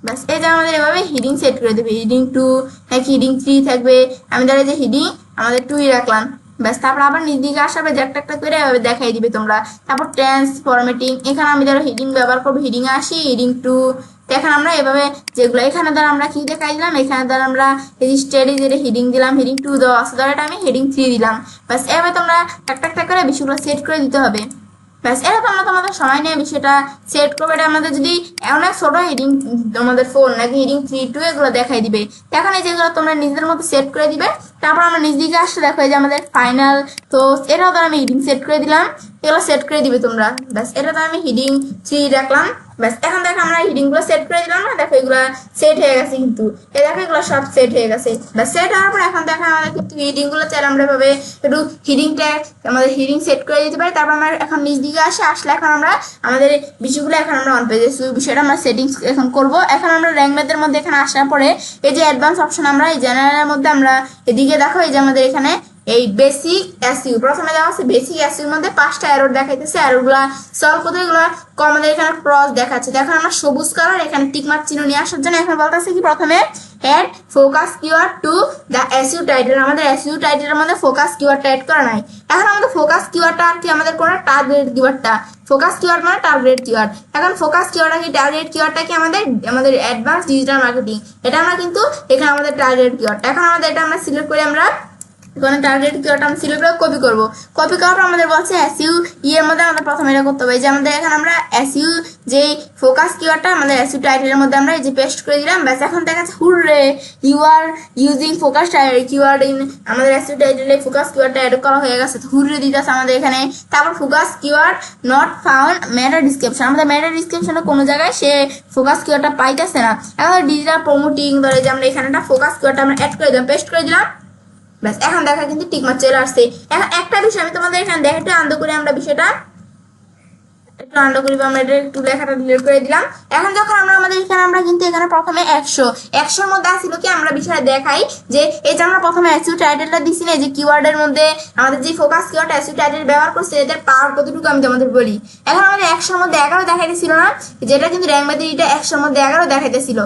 ব্যাস এই যে আমাদের এভাবে হিডিং সেট করে দেবে, হিডিং 2 নাকি হিডিং 3 থাকবে, আমি ধরো যে হিডিং আমাদের 2 রাখলাম। ব্যাস তারপর আবার নিচ দিকে আসাবে, যে একটা করে এভাবে দেখাই দিবে তোমরা। তারপর টেন্স ফরম্যাটিং, এখানে আমি ধরো হিডিং ব্যবহার করবো, হিডিং 80, হিডিং 2। এখন আমরা এভাবে যেগুলো এখানে ধর আমরা কি দেখাই দিলাম, এখানে ধর আমরা এই স্টাডি যেটা হিডিং দিলাম, হিডিং 2 দেওয়া আছে, ধর এটা আমি হিডিং 3 দিলাম। ব্যাস এভাবে তোমরা একটা করে বিষয়গুলো সেট করে দিতে হবে। ব্যাস এটা তোমরা তোমাদের সময় নিয়ে বিষয়টা সেট করবে। এটা আমাদের যদি অনেক ছোট হিডিং আমাদের 4 নাকি হিডিং 3, 2 এগুলো দেখাই দিবে। এখন এই যেগুলো তোমরা নিজেদের মতো সেট করে দিবে। তারপর আমরা নিজ দিকে আসলে দেখো এই যে আমাদের ফাইনাল, তো এটাও তো আমি হিডিং সেট করে দিলাম, এগুলো সেট করে দিবে তোমরা। ব্যাস এটা তো আমি হিডিং 3 রাখলাম। ব্যাস এখন দেখো আমরা হিডিং গুলো সেট করে দিলাম না, দেখো এগুলো সেট হয়ে গেছে, কিন্তু এই দেখো এগুলো সব সেট হয়ে গেছে। ব্যাস সেট হওয়ার পর এখন দেখো আমাদের কিন্তু হিডিং গুলো চাইলে আমরা ভাবে একটু হিডিংটা আমাদের হিডিং সেট করে দিতে পারি। তারপর আমরা এখন নিচ দিকে আসলে এখন আমরা আমাদের বিষয়গুলো এখন আমরা অন পেজে বিষয়টা আমরা সেটিংস এখন করব। এখন আমরা র্যাঙ্ক ম্যাথের মধ্যে এখানে আসার পরে এই যে অ্যাডভান্স অপশন আমরা এই জেনারেলের মধ্যে আমরা এদিকে দেখো এই যে আমাদের এখানে এই বেসিক এসইউ প্রথমে দেওয়া আছে, বেসিক এসইউর মধ্যে 5টা এরর দেখাইতেছে, এররগুলো সলভ করতে এগুলো আমাদের এখানে ক্রস দেখাচ্ছে। দেখো আমরা সবুজ কালার এখানে টিক মার্ক চিহ্ন নিয়ে আসার জন্য এখন বলতেছে কি প্রথমে add focus keyword to the SEO title. আমাদের এসইউ টাইটেলের মধ্যে ফোকাস কিওয়ার্ডটা অ্যাড করা নাই। এখন আমাদের ফোকাস কিওয়ার্ডটা আর কি আমাদের কোন টার্গেট কিওয়ার্ডটা, ফোকাস কিওয়ার্ড মানে টার্গেট কিওয়ার্ড। এখন ফোকাস কিওয়ার্ডটা কি টার্গেট কিওয়ার্ডটা কি আমাদের অ্যাডভান্স ডিজিটাল মার্কেটিং, এটা আমরা কিন্তু এখানে আমাদের টার্গেট কিওয়ার্ড। এখন আমাদের এটা আমরা সিলেক্ট করে আমরা এখানে টার্গেট কিওয়ার্ড আমরা সিলেক্ট করে কপি করব। কপি করার পর আমাদের বলছে এসইউ এর মধ্যে আমাদের প্রথমে এটা করতে হবে যে আমাদের এখানে আমরা এসইউ যেই ফোকাস কিওয়ার্ডটা আমাদের এসইউ টাইটেলের মধ্যে আমরা এই যে পেস্ট করে দিলাম। ব্যাস এখন দেখাচ্ছে hurray you are using focus keyword in আমাদের এসইউ টাইটেলে ফোকাস কিওয়ার্ডটা অ্যাড করা হয়ে গেছে, হুররে দিতেছে আমাদের এখানে। তারপর focus keyword not found meta description, আমাদের মেটা ডিসক্রিপশনে কোনো জায়গায় সে ফোকাস কিওয়ার্ডটা পাইতেছে না। এখন ডিজিটাল প্রমোটিং ধরে যে আমরা এখানে একটা ফোকাস কিওয়ার্ডটা আমরা অ্যাড করে দিলাম, পেস্ট করে দিলাম। ব্যাস এখন দেখা কিন্তু টিকমার্ক চলে আসছে। এখন একটা বিষয় আমি তোমাদের এখানে দেখাতে আনন্দ করে আমরা বিষয়টা একটু আন্ডার করি, আমরা এটা একটু লেখাটা ডিলিট করে দিলাম। এখন যখন আমরা আমাদের এখানে আমরা কিন্তু এখানে প্রথমে 100 মধ্যে আসছিল কি আমরা বিষয়টা দেখাই যে এই যে আমরা প্রথমে এসইউ টাইটেলটা দিছি না, যে কিওয়ার্ডের মধ্যে আমাদের যে ফোকাস কিওয়ার্ড এসইউ টাইটেল ব্যবহার করছে এদের পাওয়ার কতটুকু আমি তোমাদের বলি। এখন আমাদের 100 মধ্যে 11 দেখাইতেছিল না, যেটা কিন্তু র্যাঙ্ক ম্যাথের এটা 100 মধ্যে 11 দেখাইতেছিল।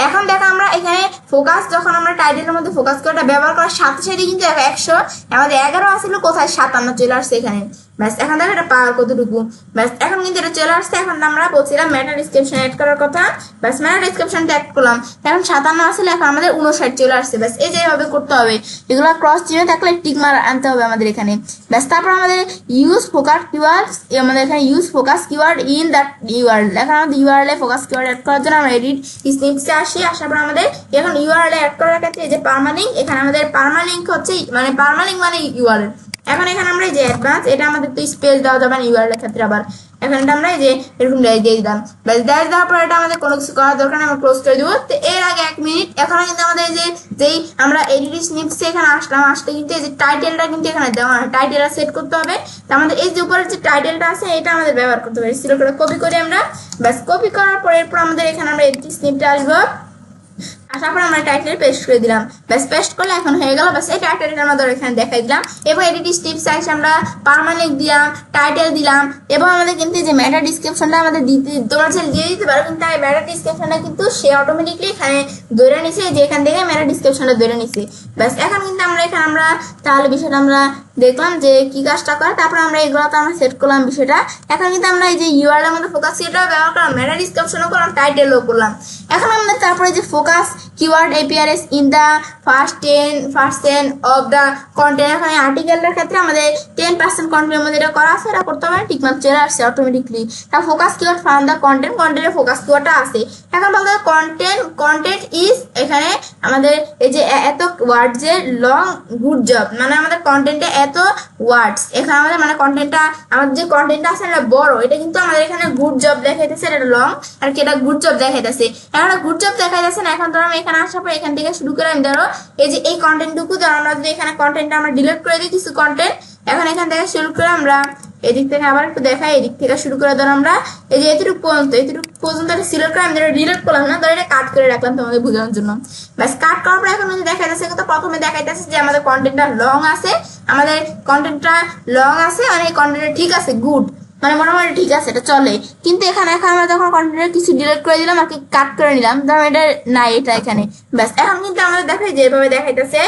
এখন দেখো আমরা এখানে ফোকাস যখন আমরা টাইটেলের মধ্যে ফোকাস কিওয়ার্ডটা ব্যবহার করার সাথে সাথে কিন্তু 100 আমাদের 11 আসছিল কোথায় 57 চলে আসছে এখানে। ব্যাস এখন দেখো এটা পাওয়ার কতটুকু। ব্যাস এখন কিন্তু এটা চলে আসছে। এখন আমরা বলছিলাম মেটা ডিসক্রিপশন অ্যাড করার কথা, ব্যাস মেটা ডিসক্রিপশনটা অ্যাড করলাম। এখন 57 আসলে এখন আমাদের 59 চলে আসছে। ব্যাস এই যেভাবে করতে হবে, এগুলো ক্রস চিহ্ন থাকলে টিক মার আনতে হবে আমাদের এখানে। ব্যাস তারপর আমাদের ইউজ ফোকাস কিওয়ার্ড, আমাদের এখানে use focus keyword in that URL. এখন আমাদের ইউআরএল এ ফোকাস কিওয়ার্ড অ্যাড করার জন্য আমরা এডিট স্নিপসে আসি, আসার পর আমাদের এখন ইউআরএল অ্যাড করার ক্ষেত্রে এই যে পার্মালিঙ্ক, এখানে আমাদের পার্মালিঙ্ক হচ্ছে মানে পার্মালিঙ্ক মানে ইউআরএল। এখন এখানে আমরা এই যে অ্যাডভান্স, এটা আমাদের তো স্পেস দেওয়া যাবে না ইউআরএল এর ক্ষেত্রে, আবার এখন এটা আমরা এই যে এরকম দিয়ে দিলাম। ব্যাস দেওয়ার পর এটা আমাদের কোনো কিছু করার দরকার নেই, আমরা ক্লোজ করে দেবো। তো এর আগে 1 মিনিট এখন কিন্তু আমাদের এই যে যেই আমরা এডিট স্নিপসে এখানে আসলে কিন্তু এই যে টাইটেলটা কিন্তু এখানে দেওয়া হয়, টাইটেলটা সেট করতে হবে। তো আমাদের এই যে উপরের যে টাইটেলটা আছে এটা আমাদের ব্যবহার করতে হবে। সিলেক্ট করে কপি করি আমরা। ব্যাস কপি করার পর এরপর আমাদের এখানে আমরা এডিট স্নিপটা আসবো, আসার পর আমরা টাইটেল পেস্ট করে দিলাম। ব্যাস পেস্ট করলে এখন হয়ে গেল। ব্যাস এই টাইটেলটা আমাদের এখানে দেখাই দিলাম। এবং এডিট স্টিপস সাইজ আমরা পার্মানেন্ট দিলাম, টাইটেল দিলাম, এবং আমাদের কিন্তু যে মেটা ডিসক্রিপশনটা আমাদের দিতে তোমরা চাইলে দিয়ে দিতে পারো, কিন্তু এই মেটা ডিসক্রিপশনটা কিন্তু সে অটোমেটিকলি এখানে ধরে নিছে, যে এখান থেকে মেটা ডিসক্রিপশনটা ধরে নিছে। ব্যাস এখন কিন্তু আমরা এখানে আমরা তাহলে বিষয়টা আমরা দেখলাম যে কি কাজটা করে। তারপর আমরা এগুলো তো আমরা সেট করলাম বিষয়টা। এখন কিন্তু আমরা এই যে ইউআরএল এর মধ্যে ফোকাস কিওয়ার্ডটা ব্যবহার করলাম, মেটা ডিসক্রিপশনও করলাম, টাইটেলও করলাম। এখন আমাদের তারপরে যে focus keyword appears in the first 10% of the content, এখন আর্টিকেলের ক্ষেত্রে আমাদের 10% কন্টেন্টের মধ্যে এটা করা আছে, এটা করতে হবে, টিকমার্ক চলে আসছে অটোমেটিকলি। তার ফোকাস কিওয়ার্ড ফাউন্ড দ্য কন্টেন্টে ফোকাস কিওয়ার্ডটা আছে। এখন বলতে কন্টেন্ট ইজ, এখানে আমাদের এই যে এত ওয়ার্ড যে লং গুড জব, মানে আমাদের কন্টেন্টে এত ওয়ার্ডস, এখানে আমাদের মানে কন্টেন্টটা আমাদের যে কন্টেন্টটা আছে এটা বড়, এটা কিন্তু আমাদের এখানে গুড জব দেখাইতেছে, এটা লং আর কি এটা গুড জব দেখাইতেছে। এখন গুড জব দেখাইতেছে না। এখন ধরো আমি এখানে আসার পর এখান থেকে শুরু করে আমি ধরো এই যে এই কন্টেন্টটুকু ধরো আমরা যদি এখানে কন্টেন্টটা আমরা ডিলিট করে দিই কিছু কন্টেন্ট, এখন এখান থেকে শুরু করে আমরা এদিক থেকে আবার একটু দেখাই, এদিক থেকে শুরু করে ধরো আমরা এই যে এতটুকু পর্যন্ত সিলেক্ট করে আমি ডিলিট করলাম না, ধরো এটা কাট করে রাখলাম তোমাদের বোঝানোর জন্য। ব্যাস কাট করার পর এখন যদি দেখাইতেছে, কিন্তু প্রথমে দেখাইতেছে যে আমাদের কন্টেন্টটা লং আছে, আমাদের কন্টেন্টটা লং আছে, মানে এই কন্টেন্টটা ঠিক আছে, গুড, মানে মোটামুটি ঠিক আছে, এটা চলে। কিন্তু এখানে এখন আমরা যখন কন্টেন্টের কিছু ডিলিট করে দিলাম আর কি কাট করে নিলাম, ধরো এটা নাই, এটা এখানে। ব্যাস এখন কিন্তু আমাদের দেখাই যেভাবে দেখাইতেছে,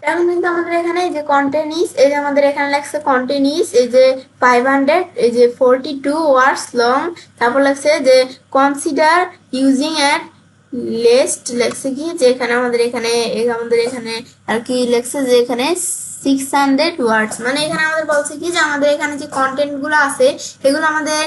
এখন কিন্তু আমাদের এখানে যে কন্টেন্ট ইজ, এই যে আমাদের এখানে লেখছে কন্টেন্ট ইজ এই যে 500 এই যে 42 ওয়ার্ডস লং। তারপর লেখছে যে কনসিডার ইউজিং অ্যাট লিস্ট, লেখছে কি যে এখানে আমাদের এখানে আর কি লেখছে যে এখানে 600 ওয়ার্ডস, মানে এখানে আমাদের বলছে কি যে আমাদের এখানে যে কন্টেন্ট গুলো আছে এগুলো আমাদের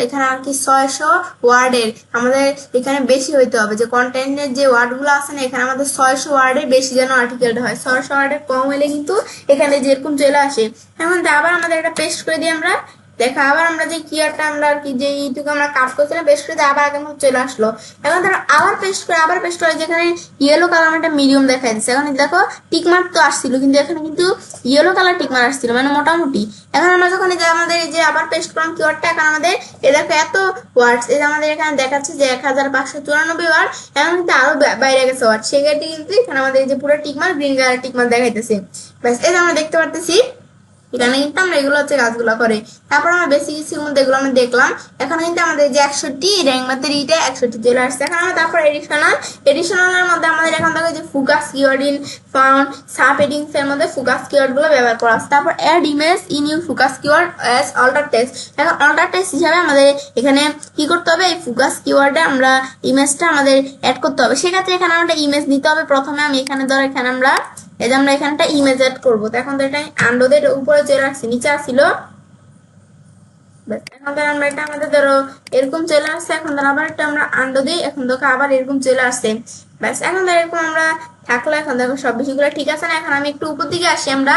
এখানে আর কি 600 ওয়ার্ডের আমাদের এখানে বেশি হইতে হবে, যে কন্টেন্টের যে ওয়ার্ড গুলো আছে না এখানে আমাদের 600 ওয়ার্ডের বেশি যেন আর্টিকেলটা হয়, 600 ওয়ার্ডের কম হলে কিন্তু এখানে যেরকম চলে আসে। এখন আবার আমাদের এটা পেস্ট করে দিই আমরা, দেখো আবার আমরা যে কিওয়ার্ডটা আমরা আর কি যে এইটুকু আমরা কাট করছিলাম পেস্ট করে আবার এখন চলে আসলো। এখন ধরো আবার পেস্ট করে যেখানে ইয়েলো কালার একটা মিডিয়াম দেখা যাচ্ছে। এখন দেখো টিকমার্ক তো আসছিল, কিন্তু এখানে কিন্তু ইয়েলো কালার টিকমার্ক আসছিল, মানে মোটামুটি। এখন আমরা যখন এই যে আমাদের এই যে আবার পেস্ট করলাম কিওয়ার্ডটা, এখন আমাদের এ দেখো এত ওয়ার্ডস, এই যে আমাদের এখানে দেখাচ্ছে যে 1594 ওয়ার্ড, এখন কিন্তু আরো বাইরে গেছে ওয়ার্ড, সেক্ষেত্রে কিন্তু এখানে আমাদের এই যে পুরো টিকমার্ক গ্রিন কালার টিকমার্ক দেখাইতেছে। ব্যাস এই যে আমরা দেখতে পারতেছি এখানে কিন্তু আমরা এগুলো হচ্ছে কাজগুলো করে। তারপর আমরা বেসিক কিছুর মধ্যে এগুলো আমরা দেখলাম। এখন কিন্তু আমাদের যে 61 র্যাঙ্ক মাত্র এইটা 61 চলে আসছে। এখন আমরা তারপর এডিশনালের মধ্যে আমাদের এখন দেখো যে focus keyword in found subheadings এর মধ্যে ফোকাস কিওয়ার্ড গুলো ব্যবহার করা আছে। তারপর add image in you focus keyword as alter text. এখন অল্টার টেক্সট হিসাবে আমাদের এখানে কি করতে হবে, এই ফোকাস কিওয়ার্ডে আমরা ইমেজটা আমাদের অ্যাড করতে হবে। সেক্ষেত্রে এখানে আমরা ইমেজ নিতে হবে। প্রথমে আমি এখানে ধরো এখানে আমরা এই যে আমরা এখানটা ইমেজ এড করবো। তো এখন তো এটা আন্ডোদের উপরে চলে আসছে, নিচে আসছিল। এখন ধরো আমরা এটা আমাদের ধরো এরকম চলে আসছে। এখন ধরো আবার একটা আমরা আন্ডো দিই, এখন দেখো আবার এরকম চলে আসছে। ব্যাস এখন ধরো এরকম আমরা থাকলো। এখন দেখো সব বিষয়গুলো ঠিক আছে না। এখন আমি একটু উপর দিকে আসি। আমরা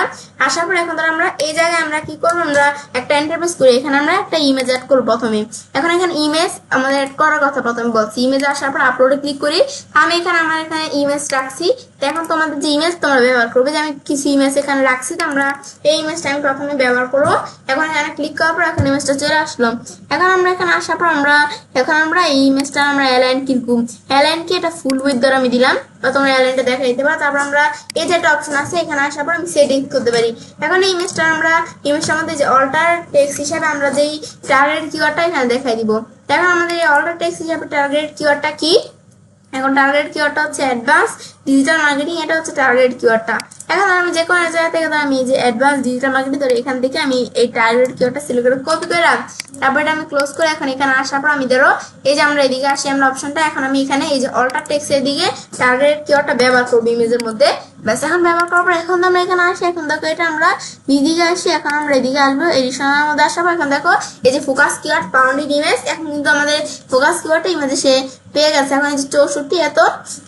আসার পর এখন ধরো আমরা এই জায়গায় আমরা কি করবো, আমরা একটা ইন্টারফেস করি। এখানে আমরা একটা ইমেজ অ্যাড করবো প্রথমে। এখন এখানে ইমেজ আমাদের অ্যাড করার কথা প্রথমে বলছি। ইমেজ আসার পর আপলোডে ক্লিক করি। আমি এখানে আমার এখানে ইমেজ রাখছি। তো এখন তোমাদের যে ইমেজ তোমরা ব্যবহার করবে, যে আমি কিছু ইমেজ এখানে রাখছি, তো আমরা এই ইমেজটা আমি প্রথমে ব্যবহার করবো। এখন এখানে ক্লিক করার পর এখন ইমেজটা চলে আসলো। এখন আমরা এখানে আসার পর আমরা এই ইমেজটা আমরা অ্যালাইন কিরকম অ্যালাইন কি এটা ফুল উইথ ধরে আমি দিলাম, বা তোমরা অ্যালাইনটা দেখা দিতে পারো। তারপর আমরা এই যে একটা অপশন আছে, এখানে আসার পর আমি সেটিংস করতে পারি। এখন এই ইমেজটার মধ্যে যে অল্টার টেক্সট হিসাবে আমরা যেই টার্গেট কিওয়ার্ডটা এখানে দেখাই দিব। এখন আমাদের এই অল্টার টেক্সট হিসাবে টার্গেট কিওয়ার্ডটা কি, এখন টার্গেট কিওয়ার্ডটা হচ্ছে অ্যাডভান্স ডিজিটাল মার্কেটিং, এটা হচ্ছে টার্গেট কিওয়ার্ডটা। এখন আমি যে কোনো জায়গা থেকে আমি যে অ্যাডভান্স ডিজিটাল মার্কেটিং ধরে এখান থেকে আমি এই টার্গেট কিওয়ার্ডটা সিলেক্ট করে কপি করে রাখ। তারপর এটা আমি ক্লোজ করে এখন এখানে আসার পর আমি ধরো এই যে আমরা এদিকে আসি আমরা অপশনটা, এখন আমি এখানে এই যে অল্টার টেক্সটের দিকে টার্গেট কিওয়ার্ডটা ব্যবহার করবো ইমেজের মধ্যে। ব্যাস এখন ব্যবহার করার পর এখন আমরা এখানে আসি। এখন দেখো এটা আমরা এদিকে আসি। এখন আমরা এদিকে আসবো এডিশনের মধ্যে আসার পর এখন দেখো এই যে ফোকাস কিওয়ার্ড ফাউন্ড ইমেজ, এখন কিন্তু আমাদের ফোকাস কিওয়ার্ডটা ইমেজে সে পেয়ে গেছে। এখন এই যে 64 এত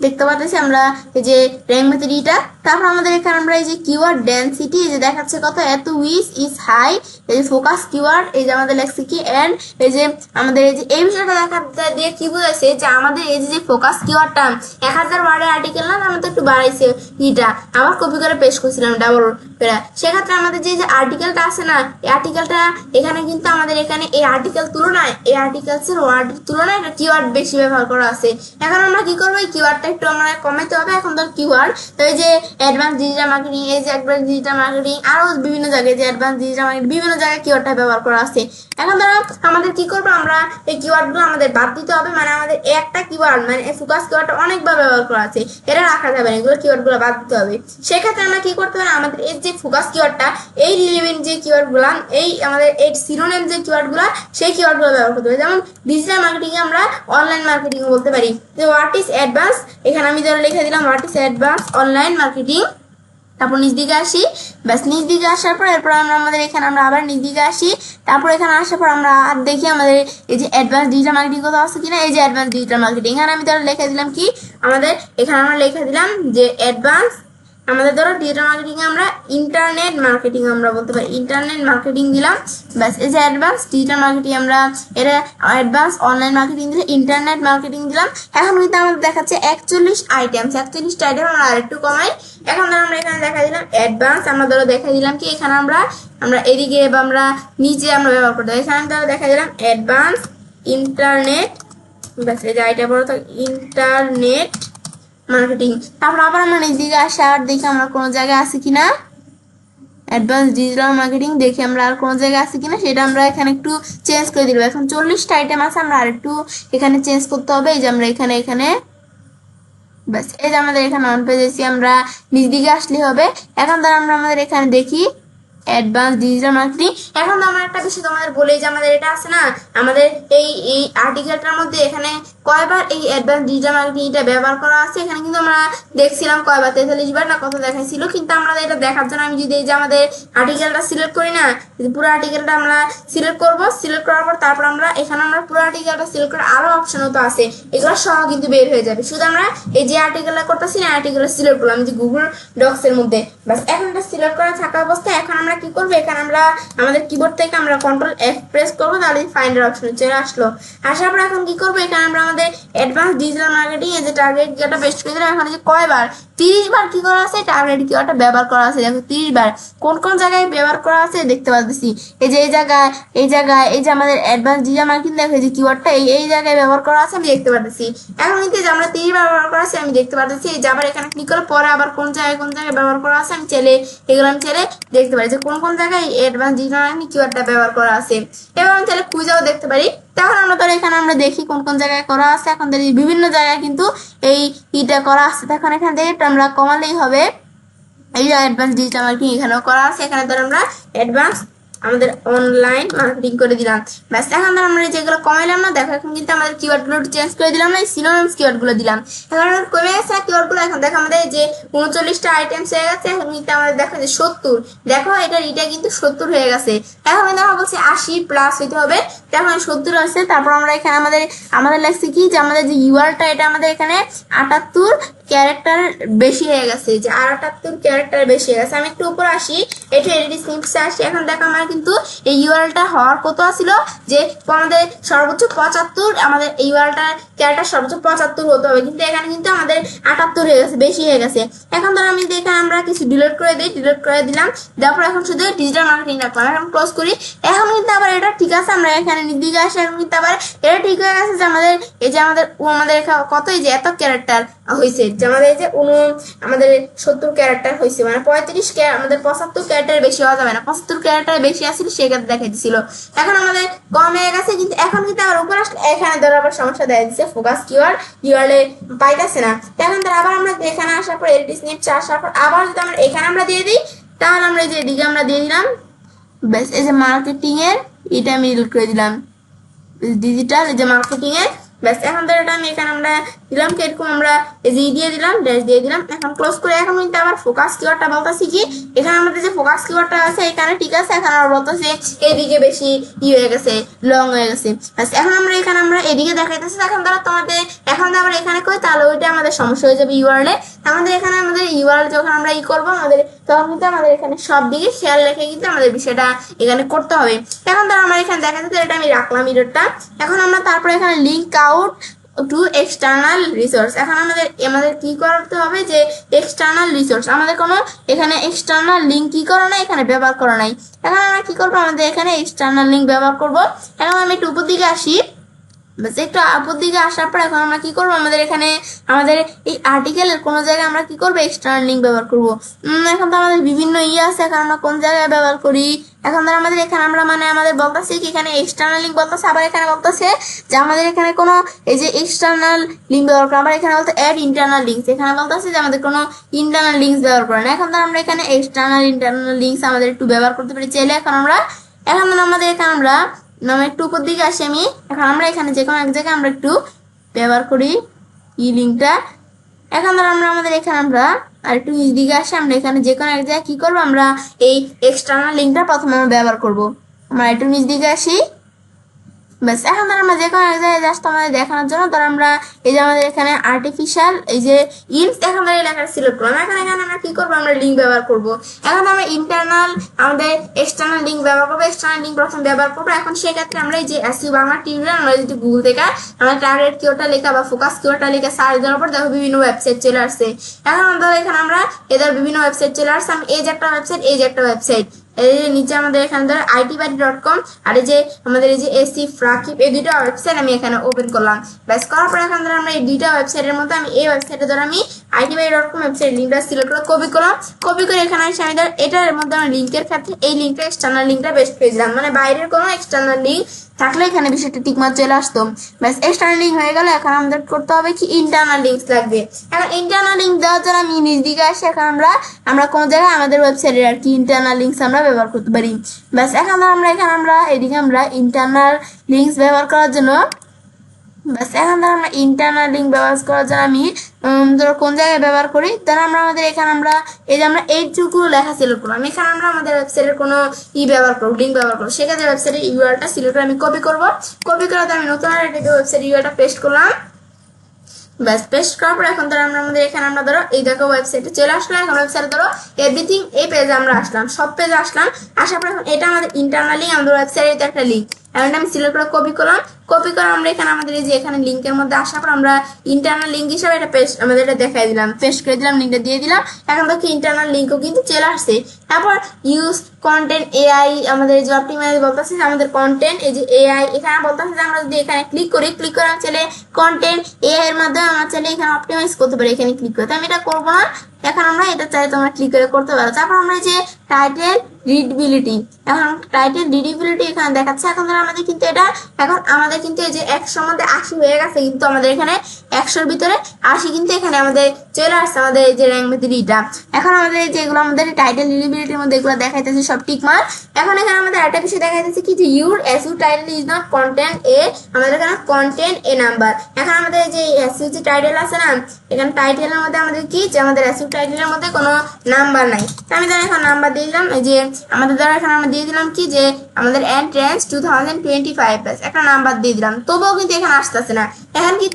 দেখতে পাচ্ছি আমরা এই যে র্যাঙ্ক মেথডটা। তারপর আমাদের এখানে আমরা এই যে কিওয়ার্ড ডেনসিটি এই যে দেখাচ্ছে কত এত উইচ ইজ হাই, এই যে ফোকাস কিওয়ার্ড এই যে আমাদের লেখছে কি এন্ড এই যে আমাদের এই যে এই বিষয়টা দেখা দিয়ে কি বুঝাইছে যে আমাদের এই যে ফোকাস কিওয়ার্ডটা 1000 ওয়ার্ডের আর্টিকেল না, আমরা তো একটু বাড়াইছে এটা আবার কপি করে পেস্ট করছিলাম ডাবল করে। সেক্ষেত্রে আমাদের যে আর্টিকেলটা আছে না, এই আর্টিকেলটা এখানে কিন্তু আমাদের এখানে এই আর্টিকেল তুলনায় এই আর্টিকেলসের ওয়ার্ডের তুলনায় এটা কিওয়ার্ড বেশি ব্যবহার করা আছে। এখন আমরা কি করবো, এই কিওয়ার্ডটা একটু আমরা কমাইতে হবে। এখন ধর কিওয়ার্ড তো এই যে অ্যাডভান্স ডিজিটাল মার্কেটিং, এই যে অ্যাডভান্স ডিজিটাল মার্কেটিং আরো বিভিন্ন জায়গায় যে অ্যাডভান্স ডিজিটাল মার্কেটিং বিভিন্ন জায়গায় কিওয়ার্ডটা ব্যবহার করা আছে। এখন ধরো আমাদের কি করবো, আমরা এই কিওয়ার্ডগুলো আমাদের বাদ দিতে হবে। মানে আমাদের একটা কিওয়ার্ড মানে ফোকাস কিওয়ার্ডটা অনেকবার ব্যবহার করা আছে, এটা রাখা যাবে না, এগুলো কিওয়ার্ডগুলো বাদ দিতে হবে। সেক্ষেত্রে আমরা কি করতে হবে, আমাদের এই যে ফোকাস কিওয়ার্ডটা এই রিলেভেন্ট যে কিওয়ার্ডগুলো এই আমাদের এই সিনোনিম যে কিওয়ার্ডগুলো সেই কিওয়ার্ডগুলো ব্যবহার করতে হবে। যেমন ডিজিটাল মার্কেটিং আমরা অনলাইন মার্কেটিং বলতে পারি যে হোয়াট ইজ অ্যাডভান্স, এখানে আমি ধরে লিখে দিলাম what is advance online marketing. তারপর নিচ দিকে আসি। ব্যাস নিচ দিকে আসার পর এরপর আমরা আমাদের এখানে আমরা আবার নিচ দিকে আসি। তারপর এখানে আসার পর আমরা আর দেখি আমাদের এই যে অ্যাডভান্স ডিজিটাল মার্কেটিং কোথাও আছে কিনা। এই যে অ্যাডভান্স ডিজিটাল মার্কেটিং, এখানে আমি ধরো লিখে দিলাম কি আমাদের এখানে আমরা লিখে দিলাম যে অ্যাডভান্স আমাদের ধরো ডিজিটাল মার্কেটিং আমরা ইন্টারনেট মার্কেটিং আমরা বলতে পারি ইন্টারনেট মার্কেটিং দিলাম। ব্যাস এই যে অ্যাডভান্স ডিজিটাল মার্কেটিং আমরা এটা অ্যাডভান্স অনলাইন মার্কেটিং দিলে ইন্টারনেট মার্কেটিং দিলাম। এখন কিন্তু আমাদের দেখাচ্ছে 41 আইটেমস, 41টা আইটেম আমরা আরেকটু কমাই। এখন ধরো আমরা এখানে দেখা দিলাম অ্যাডভান্স, আমরা ধরো দেখা দিলাম কি এখানে আমরা এদিকে বা আমরা নিচে আমরা ব্যবহার করতে এখানে ধরো দেখা দিলাম অ্যাডভান্স ইন্টারনেট। ব্যাস এই যে আইটা বড় তো ইন্টারনেট মার্কেটিং। তারপর আবার আমরা নিচ দিকে আসি আর দেখি আমরা কোনো জায়গায় আছে কিনা অ্যাডভান্স ডিজিটাল মার্কেটিং, দেখি আমরা আর কোনো জায়গায় আছে কিনা সেটা আমরা এখানে একটু চেঞ্জ করে দিলাম। এখন 40টা আইটেম আছে, আমরা আর একটু এখানে চেঞ্জ করতে হবে। এই যে আমরা এখানে ব্যাস এই যে আমাদের এখানে অন পেয়েছি, আমরা নিচ দিকে আসলে হবে। এখন ধর আমরা আমাদের এখানে দেখি অ্যাডভান্স ডিজিটাল মার্কেটিং। এখন তো আমরা একটা বিষয় তোমাদের বলি যে আমাদের এটা আছে না আমাদের এই আর্টিকেলটার মধ্যে এখানে কয়বার এই অ্যাডভান্স ডিজিটাল মার্কেটিং এটা ব্যবহার করা আছে। এখানে কিন্তু আমরা দেখছিলাম কয়বার 43 বার না কত দেখাইছিল। কিন্তু আমরা এটা দেখার জন্য আমি যদি এই যে আমাদের আর্টিকেলটা সিলেক্ট করি না, পুরো আর্টিকেলটা আমরা সিলেক্ট করবো। সিলেক্ট করার পর তারপর আমরা এখানে আমরা পুরো আর্টিকেলটা সিলেক্ট করে আরো অপশনও তো আছে, এগুলো সহ কিন্তু বের হয়ে যাবে। শুধু আমরা এই যে আর্টিকেলটা করতেছি না আর্টিকেলটা সিলেক্ট করলাম যে গুগল ডক্স এর মধ্যে। বাস এখন এটা সিলেক্ট করা থাকা অবস্থায় এখন আমরা আমরা কি করব, এখানে আমরা আমাদের কিবোর্ড থেকে আমরা কন্ট্রোল F প্রেস করব, তাহলে ফাইন্ডার অপশনে চলে আসলো। আসার পর এখন কি করব, এখানে আমরা আমাদের অ্যাডভান্স ডিজিটাল মার্কেটিং এই যে টার্গেট কিওয়ার্ডটা পেস্ট করে দিলাম। এখানে যে কয়বার 30 বার কি করা আছে টার্গেট কিওয়ার্ডটা ব্যবহার করা আছে। দেখো 30 বার কোন কোন জায়গায় ব্যবহার করা আছে দেখতে পাচ্ছি। এই যে এই জায়গায় এই যে আমাদের অ্যাডভান্স ডিজিটাল মার্কেটিং দেখো এই যে কিওয়ার্ডটা এই জায়গায় ব্যবহার করা আছে আমি দেখতে পাচ্ছি। এখন কিন্তু যে আমরা 30 বার ব্যবহার করা আছে আমি দেখতে পাচ্ছি। এই যে আবার এখানে ক্লিক করে পরে আবার কোন জায়গায় ব্যবহার করা আছে আমি এগুলো আমি দেখতে পারি যে কোন কোন জায়গায় অ্যাডভান্স ডিজিটাল মার্কেটিং কিওয়ার্ডটা ব্যবহার করা আছে। এবার আমি খুঁজেও দেখতে পারি। তখন আমরা এখানে আমরা দেখি কোন কোন জায়গায় করা আছে। এখন দেখি বিভিন্ন জায়গায় কিন্তু এইটা করা আছে। তখন এখান থেকে আমরা কমালেই হবে। এই যে অ্যাডভান্স ডিজিটাল মার্কেটিং এখানেও করা আছে। এখানে আমরা অ্যাডভান্স আমাদের অনলাইন মার্কেটিং করে দিলাম। ব্যাস এখন আমরা যেগুলো কমাইলাম না, দেখো এখন কিন্তু আমাদের কিওয়ার্ডগুলো চেঞ্জ করে দিলাম না, সিনোনিমস কিওয়ার্ডগুলো দিলাম। এখন আমাদের কমে গেছে কিওয়ার্ডগুলো। এখন দেখো আমাদের যে 39টা আইটেমস হয়ে গেছে। এখন কিন্তু আমাদের দেখো যে 70, দেখো এটা কিন্তু 70 হয়ে গেছে। এখন দেখো বলছি 80 প্লাস হইতে হবে, এখন 70 আছে। তারপর আমরা এখানে আমাদের লাগছে কি যে আমাদের যে ইউআরটা এটা আমাদের এখানে 78 ক্যারেক্টার বেশি হয়ে গেছে, যে 78 ক্যারেক্টার বেশি হয়ে গেছে। আমি একটু উপরে আসি, এটা এডিট স্নিপসে আসি। এখন দেখো আমার কিন্তু এই ইউআরএলটা হওয়ার কত ছিল যে আমাদের সর্বোচ্চ 75, আমাদের এই ইউআরএলটা ক্যারেক্টার সর্বোচ্চ 75 হতে হবে, কিন্তু এখানে কিন্তু আমাদের 78 হয়ে গেছে, বেশি হয়ে গেছে। এখন ধর আমি এখানে আমরা কিছু ডিলিট করে দিলাম। তারপর এখন শুধু ডিজিটাল মার্কেটিং রাখলাম। এখন ক্লোজ করি। এখন কিন্তু আবার এটা ঠিক আছে, আমরা এখানে নির্দিকে আসি। এখন কিন্তু আবার এটা ঠিক হয়ে গেছে যে আমাদের এই যে আমাদের কত এই যে এত ক্যারেক্টার হয়েছে, যে আমাদের এই যে আমাদের 70 ক্যারেক্টার হয়েছে, মানে 35 আমাদের 75 ক্যারেক্টার বেশি হওয়া যাবে না, 75 ক্যারেক্টার বেশি আসছিল সেক্ষেত্রে দেখা দিছিল। এখন আমাদের কম হয়ে গেছে, কিন্তু এখন কিন্তু আবার উপরে আসলে এখানে ধরো আবার সমস্যা দেখা দিচ্ছে, ফোকাস কিওয়ার্ড ইউআরএল পাইতেছে না। এখন ধর আবার আমরা এখানে আসার পর এডিট স্নিপস আসার পর আবার যদি আমরা এখানে আমরা দিয়ে দিই, তাহলে আমরা এই যে এদিকে আমরা দিয়ে দিলাম। ব্যাস এই যে মার্কেটিং এর এটা আমি ডিলিট করে দিলাম, ডিজিটাল এই যে মার্কেটিং এর। ব্যাস এখন ধর এটা আমি এখানে আমরা দিলাম কি এরকম আমরা এই যে দিয়ে দিলাম, ড্যাশ দিয়ে দিলাম। এখন ক্লোজ করে এখন কিন্তু আবার ফোকাস কিওয়ার্ডটা বলতেছি কি এখানে আমাদের যে ফোকাস কিওয়ার্ডটা আছে এখানে ঠিক আছে। এখন আবার বলতেছে এদিকে বেশি হয়ে গেছে, লং হয়ে গেছে। ব্যাস এখন আমরা এখানে আমরা এদিকে দেখাইতেছি। এখন ধরো তোমাদের এখন আবার এখানে কই, তাহলে ওইটা আমাদের সমস্যা হয়ে যাবে ইউআরএল। আমাদের এখানে আমাদের ইউআরএল যখন আমরা করবো আমাদের তখন কিন্তু আমাদের এখানে সব দিকে খেয়াল রেখে কিন্তু আমাদের বিষয়টা এখানে করতে হবে। এখন ধরো আমার এখানে দেখা যাচ্ছে এটা আমি রাখলাম ইডোরটা। এখন আমরা তারপরে এখানে link out to external resource. এখন আমাদের কি করতে হবে যে এক্সটার্নাল রিসোর্স, আমাদের কোনো এখানে এক্সটার্নাল লিঙ্ক কি করো না এখানে ব্যবহার করা নাই। এখন আমরা কি করবো, আমাদের এখানে এক্সটার্নাল লিঙ্ক ব্যবহার করব। এখন আমি একটু উপর দিকে আসি। বাস একটু উপর দিকে আসার পর এখন আমরা কি করবো, আমাদের এখানে আমাদের এই আর্টিকেলের কোনো জায়গায় আমরা কি করবো এক্সটার্নাল লিঙ্ক ব্যবহার করবো। এখন তো আমাদের বিভিন্ন আছে, এখন আমরা কোন জায়গায় ব্যবহার করি। এখন ধর আমাদের এখানে আমরা আমাদের বলতেছি কি এখানে এক্সটার্নাল লিঙ্ক বলতেছে, আবার এখানে বলতেছে যে আমাদের এখানে কোনো এই যে এক্সটার্নাল লিঙ্ক ব্যবহার করা, আবার এখানে বলতে অ্যাড ইন্টারনাল লিঙ্কস, এখানে বলতেছে যে আমাদের কোনো ইন্টারনাল লিঙ্কস ব্যবহার করে না। এখন ধর আমরা এখানে এক্সটার্নাল ইন্টারনাল লিঙ্কস আমাদের একটু ব্যবহার করতে পারি চাইলে। এখন আমাদের এখানে আমরা একটু উপর দিকে আসি আমি। এখন আমরা এখানে যে কোনো এক জায়গায় আমরা একটু ব্যবহার করি লিঙ্কটা। এখন ধর আমাদের এখানে আমরা আর একটু নিচ দিকে আসি। আমরা এখানে যে কোনো এক জায়গায় কি করবো, আমরা এই এক্সটার্নাল লিঙ্কটা প্রথমে আমরা ব্যবহার করবো। আমরা একটু নিচ দিকে আসি। ব্যাস এখন ধর আমরা যে কোনো এক জায়গায় জাস্ট আমাদের দেখানোর জন্য ধর আমরা এই যে আমাদের এখানে আর্টিফিশিয়াল এই যে ইনস এখন ধর এই লেখাটা সিলেক্ট করলাম। এখন এখানে আমরা কি করবো, আমরা লিঙ্ক ব্যবহার করবো। এখন আমরা ইন্টারনাল আমাদের এক্সটার্নাল লিঙ্ক ব্যবহার করবো, এক্সটার্নাল লিঙ্ক প্রথম ব্যবহার করবো। এখন সেক্ষেত্রে আমরা এই যে এসইও বাংলা টিউটোরিয়াল আমরা যদি গুগল থেকে আমরা টার্গেট কিওয়ার্ডটা লেখা বা ফোকাস কিওয়ার্ডটা লেখা সার্চ দেওয়ার পর দেখো বিভিন্ন ওয়েবসাইট চলে আসছে। এখন এখানে আমরা এদের বিভিন্ন ওয়েবসাইট চলে আসছে। আমি এই যে একটা ওয়েবসাইট, এই যে একটা ওয়েবসাইট, এই যে নিচে আমাদের এখানে ধরো itbuddy.com আর এই যে আমাদের এই যে এসি ফ্রাকিব, এই দুইটা ওয়েবসাইট আমি এখানে ওপেন করলাম। ব্যাস করার পর এখন ধরো আমরা এই দুইটা ওয়েবসাইটের মধ্যে আমি এই ওয়েবসাইটে ধরো আমি itbuddy.com ওয়েবসাইট লিঙ্কটা সিলেক্ট করে কপি করলাম। কপি করে এখানে এসে আমি ধর এটার মধ্যে আমি লিঙ্কের ক্ষেত্রে এই লিঙ্কটা এক্সটার্নাল লিঙ্কটা বেস্ট করে দিলাম, মানে বাইরের কোনো এক্সটার্নাল লিঙ্ক থাকলে এখানে বিষয়টা টিকমার্ক চলে আসতো। ব্যাস এক্সটার্নাল লিঙ্ক হয়ে গেল। এখন আমাদের করতে হবে কি ইন্টারনাল লিঙ্কস লাগবে। এখন ইন্টারনাল লিঙ্ক দেওয়ার জন্য আমি নিজ দিকে আসি। এখন আমরা কোন জায়গায় আমাদের ওয়েবসাইটের আর কি ইন্টারনাল লিঙ্কস আমরা ব্যবহার করতে পারি। ব্যাস এখন আমরা এদিকে আমরা ইন্টারনাল লিঙ্কস ব্যবহার করার জন্য ব্যাস এখন ধর আমরা ইন্টারনাল লিঙ্ক ব্যবহার করার জন্য আমি ধরো কোন জায়গায় ব্যবহার করি, ধরো আমাদের এখানে আমরা এই যে আমরা এইটুকু লেখা সিলেক্ট করলাম। এখানে আমরা আমাদের ওয়েবসাইটের কোনো ব্যবহার করবো, লিঙ্ক ব্যবহার করবো। সেক্ষেত্রে ওয়েবসাইটের ইউআরএলটা সিলেক্ট করে আমি কপি করবো। কপি করে আমি নতুন একটা ওয়েবসাইট ইউআরএলটা পেস্ট করলাম। ব্যাস পেস্ট করার পর এখন ধরো আমরা আমাদের এখানে আমরা ধরো এই দেখো ওয়েবসাইটে চলে আসলাম। এখন ওয়েবসাইটে ধরো এভরিথিং এই পেজে আমরা আসলাম, সব পেজে আসলাম। আসার পর এখন এটা আমাদের ইন্টারনালি আমাদের ওয়েবসাইটে একটা লিঙ্ক, এখন আমি সিলেক্ট করে কপি করলাম। কপি করে আমরা এখানে আমাদের এই যে এখানে লিঙ্কের মধ্যে আসার পর আমরা ইন্টারনাল লিঙ্ক হিসাবে এটা পেস্ট আমাদের এটা দেখাই দিলাম, পেস্ট করে দিলাম, লিঙ্কটা দিয়ে দিলাম। এখন দেখো ইন্টারনাল লিঙ্কও কিন্তু চলে আসছে। তারপর ইউজ কন্টেন্ট এআই আমাদের যে অপটিমাইজ বলতেছে আমাদের কন্টেন্ট এই যে এআই এখানে বলতেছে যে আমরা যদি এখানে ক্লিক করি, ক্লিক করে চাইলে কন্টেন্ট এআই এর মাধ্যমে আমরা চাইলে এখানে অপটিমাইজ করতে পারি। এখানে ক্লিক করতে আমি এটা করবো না, এখন আমরা এটা চাই তোমরা ক্লিক করে করতে পারো। তারপর আমরা যে টাইটেল রিডবিলিটি, এখন টাইটেল রিডবিলিটি এখানে দেখাচ্ছে। এখন ধরো আমাদের কিন্তু এটা এখন আমাদের কিন্তু এই যে 100 মধ্যে 80 হয়ে গেছে, কিন্তু আমাদের এখানে 100-র ভিতরে 80 কিন্তু এখানে আমাদের চলে আসছে আমাদের এই যে র্যাঙ্ক মেথিটা। এখন আমাদের এই যে এগুলো আমাদের টাইটেল রিডবিলিটির মধ্যে এগুলো দেখাইতেছে সব টিক মার্ক। এখন এখানে আমাদের একটা বিষয় দেখাইতেছে কি যে your SEO title is not content এ, আমাদের এখানে কন্টেন্ট এ নাম্বার। এখন আমাদের এই যে এসইউ যে টাইটেল আছে না, এখানে টাইটেলের মধ্যে আমাদের কি যে আমাদের এসইউ টাইটেলের মধ্যে কোনো নাম্বার নাই। আমি ধরো এখন নাম্বার দিয়ে দিলাম, এই যে আমাদের দ্বারা এখানে আমরা দিয়ে দিলাম কি যে আমাদের এন্ট্রান্স 2025 একটা নাম্বার দিয়ে দিলাম, তবুও কিন্তু এখানে আসতেছে না। এখন কি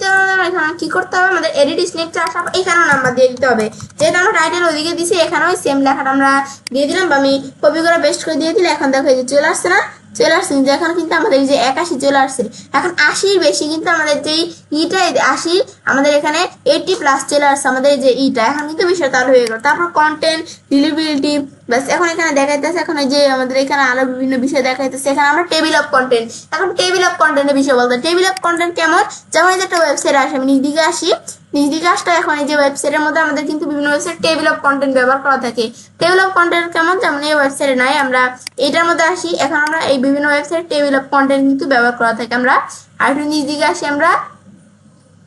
এখানে কি করতে হবে, আমাদের এডিট সিলেক্টে আসা এখানেও নাম্বার দিয়ে দিতে হবে। যেহেতু আমরা টাইটেল ওইদিকে দিছি, এখানেও সেম লেখাটা আমরা দিয়ে দিলাম, বা আমি কপি করে পেস্ট করে দিয়ে দিলে এখন দেখো এই যে চলে আসছে না, চলে আসছে। কিন্তু এখন কিন্তু আমাদের এই যে 81 চলে আসছে। এখন 80-র বেশি কিন্তু আমাদের যেই ইটা 80 আমাদের এখানে 80+ চলে আসছে আমাদের যে ইটা। এখন কিন্তু বিষয় তাহলে হয়ে গেল। তারপর কন্টেন্ট রিলেবিলিটি, ব্যাস এখন এখানে দেখাইতেছে এখন এই যে আমাদের এখানে আরো বিভিন্ন বিষয় দেখাইতেছে। এখানে আমরা টেবিল অফ কন্টেন্ট, এখন টেবিল অফ কন্টেন্টের বিষয় বলতে টেবিল অফ কন্টেন্ট কেমন, যেমন এই যে একটা ওয়েবসাইট আসে, আমি নিজ দিকে আসি, নিজ দিকে আসলে এখন এই যে ওয়েবসাইটের মধ্যে আমাদের কিন্তু বিভিন্ন ওয়েবসাইট টেবিল অফ কন্টেন্ট ব্যবহার করা থাকে। টেবিল অফ কন্টেন্ট কেমন, যেমন এই ওয়েবসাইটে নাই, আমরা এইটার মধ্যে আসি। এখন আমরা এই বিভিন্ন ওয়েবসাইট টেবিল অফ কন্টেন্ট কিন্তু ব্যবহার করা থাকে। আমরা আর একটু নিজ দিকে আসি, আমরা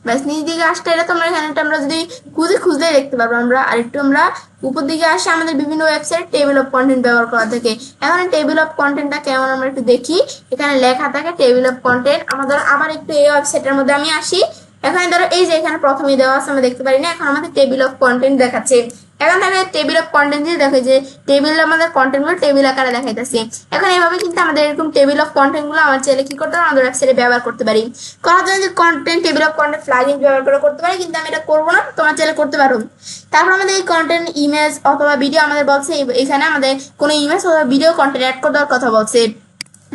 ব্যাস নিচ দিকে আসতে এটা তোমরা এখানে আমরা যদি খুঁজে দেখতে পারবো। আমরা আরেকটু আমরা উপর দিকে আসে আমাদের বিভিন্ন ওয়েবসাইট টেবিল অফ কন্টেন্ট ব্যবহার করা থাকে। এখন টেবিল অফ কন্টেন্টটা কেমন আমরা একটু দেখি, এখানে লেখা থাকে টেবিল অফ কন্টেন্ট। আমাদের আবার একটু এই ওয়েবসাইটের মধ্যে আমি আসি, এখানে ধরো এই যে এখানে প্রথমে দেওয়া আছে আমরা দেখতে পারি না, এখন আমাদের টেবিল অফ কন্টেন্ট দেখাচ্ছে। এখন দেখো টেবিল অফ কন্টেন্ট দিয়ে দেখো যে টেবিল আমাদের কন্টেন্ট গুলো টেবিল আকারে দেখাইতেছে। এখন এইভাবে কিন্তু আমাদের এরকম টেবিল অফ কন্টেন্ট গুলো আমার চাইলে কি করতে পারি, আমাদের ওয়েবসাইটে ব্যবহার করতে পারি। করার জন্য যে content table of content plugin ব্যবহার করে করতে পারি, কিন্তু আমি এটা করবো না, তোমার চাইলে করতে পারো। তারপর আমাদের এই কন্টেন্ট ইমেজ অথবা ভিডিও আমাদের বলছে এখানে আমাদের কোনো ইমেজ অথবা ভিডিও কন্টেন্ট অ্যাড করার কথা বলছে।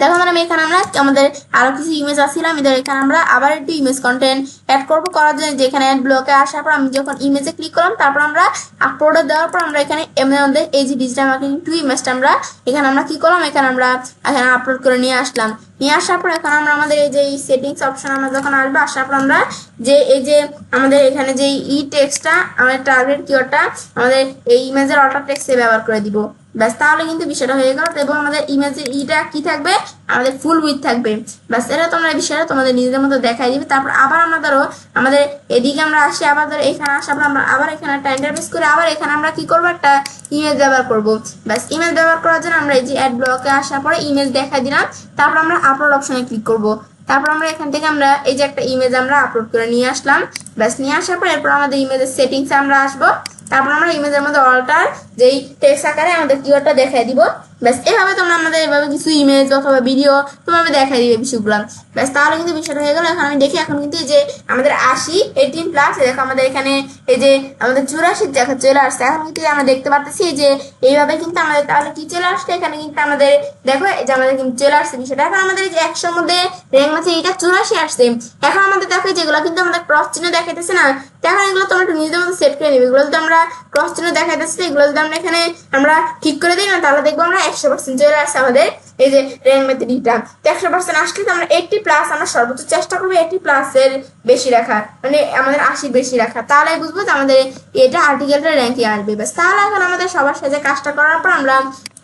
দেখো আমি এখানে আমরা আমাদের আরো কিছু ইমেজ আসছিলাম, এখানে আমরা আবার একটু ইমেজ কন্টেন্ট অ্যাড করবো। করার জন্য যেখানে অ্যাড ব্লকে আসার পর আমি যখন ইমেজে ক্লিক করলাম, তারপর আমরা আপলোডে দেওয়ার পর আমরা এখানে আমাদের এই যে ডিজিটাল মার্কেটিং 2 ইমেজটা আমরা এখানে আমরা কি করলাম, এখানে আমরা এখানে আপলোড করে নিয়ে আসলাম। নিয়ে আসার পর এখন আমরা আমাদের এই যে সেটিংস অপশন আমরা যখন আসবে, আসার পর আমরা যে এই যে আমাদের এখানে যে ই টেক্সটটা আমাদের টার্গেট কিওয়ার্ডটা আমাদের এই ইমেজের অল্টার টেক্সটে ব্যবহার করে দিব। ব্যাস তাহলে কিন্তু বিষয়টা হয়ে গেল। এবং আমাদের ইমেজের ইটা কি থাকবে, আমাদের ফুল উইথ থাকবে। ব্যাস এটা তোমরা এই বিষয়টা তোমাদের নিজেদের মতো দেখাই দিবে। তারপর আবার আমরা ধরো আমাদের এদিকে আমরা আসি, আবার ধরো এখানে আসার পর আমরা আবার এখানে একটা ইন্টারফেস করে আবার এখানে আমরা কি করবো, একটা ইমেজ ব্যবহার করব। ব্যাস ইমেজ ব্যবহার করার জন্য আমরা এই যে অ্যাড ব্লকে আসার পরে ইমেজ দেখাই দিলাম। তারপর আমরা আপলোড অপশনে ক্লিক করব। তারপর আমরা এখান থেকে আমরা এই যে একটা ইমেজ আমরা আপলোড করে নিয়ে আসলাম। ব্যাস নিয়ে আসার পর এরপর আমাদের ইমেজের সেটিংস আমরা আসবো। তারপর আমরা ইমেজের মধ্যে অল্টার যেই টেক্সট আকারে আমাদের কিওয়ার্ডটা দেখাই দিব। ব্যাস এভাবে তোমরা আমাদের এভাবে কিছু ইমেজ অথবা ভিডিও তোমাকে দেখাই দিবে বিষয়গুলো। ব্যাস তাহলে কিন্তু বিষয়টা হয়ে গেল। এখন আমি দেখি এখন কিন্তু যে আমাদের 80-18+ দেখো আমাদের এখানে এই যে আমাদের 84 দেখা চলে আসছে। এখন কিন্তু আমরা দেখতে পাচ্ছি যে এইভাবে কিন্তু আমাদের তাহলে কি চলে আসছে, এখানে কিন্তু আমাদের দেখো এই যে আমাদের কিন্তু চলে আসছে বিষয়টা। এখন আমাদের এই যে 100-র মধ্যে র্যাঙ্ক আছে এটা 84 আসছে। এখন আমাদের দেখো যেগুলো কিন্তু আমাদের ক্রস চিহ্ন দেখাইতেছে না, এখন এগুলো তোমরা একটু নিজেদের মধ্যে সেট করে নিবে। এগুলো যদি আমরা ক্রস চিহ্ন দেখাইতেছে, এগুলো যদি আমরা এখানে আমরা ঠিক করে দিই না, তাহলে দেখবো আমরা 100% চলে আসছে আমাদের এই যে র্যাঙ্ক মেথডটা। 100% আসলে তো আমরা 80+ আমরা সর্বোচ্চ চেষ্টা করবো 80+ এর বেশি রাখার, মানে আমাদের 80 বেশি রাখা, তাহলে বুঝবো যে আমাদের এটা আর্টিকেলটা র্যাঙ্কে আসবে। ব্যাস তাহলে এখন আমাদের সবার সাথে কাজটা করার পর আমরা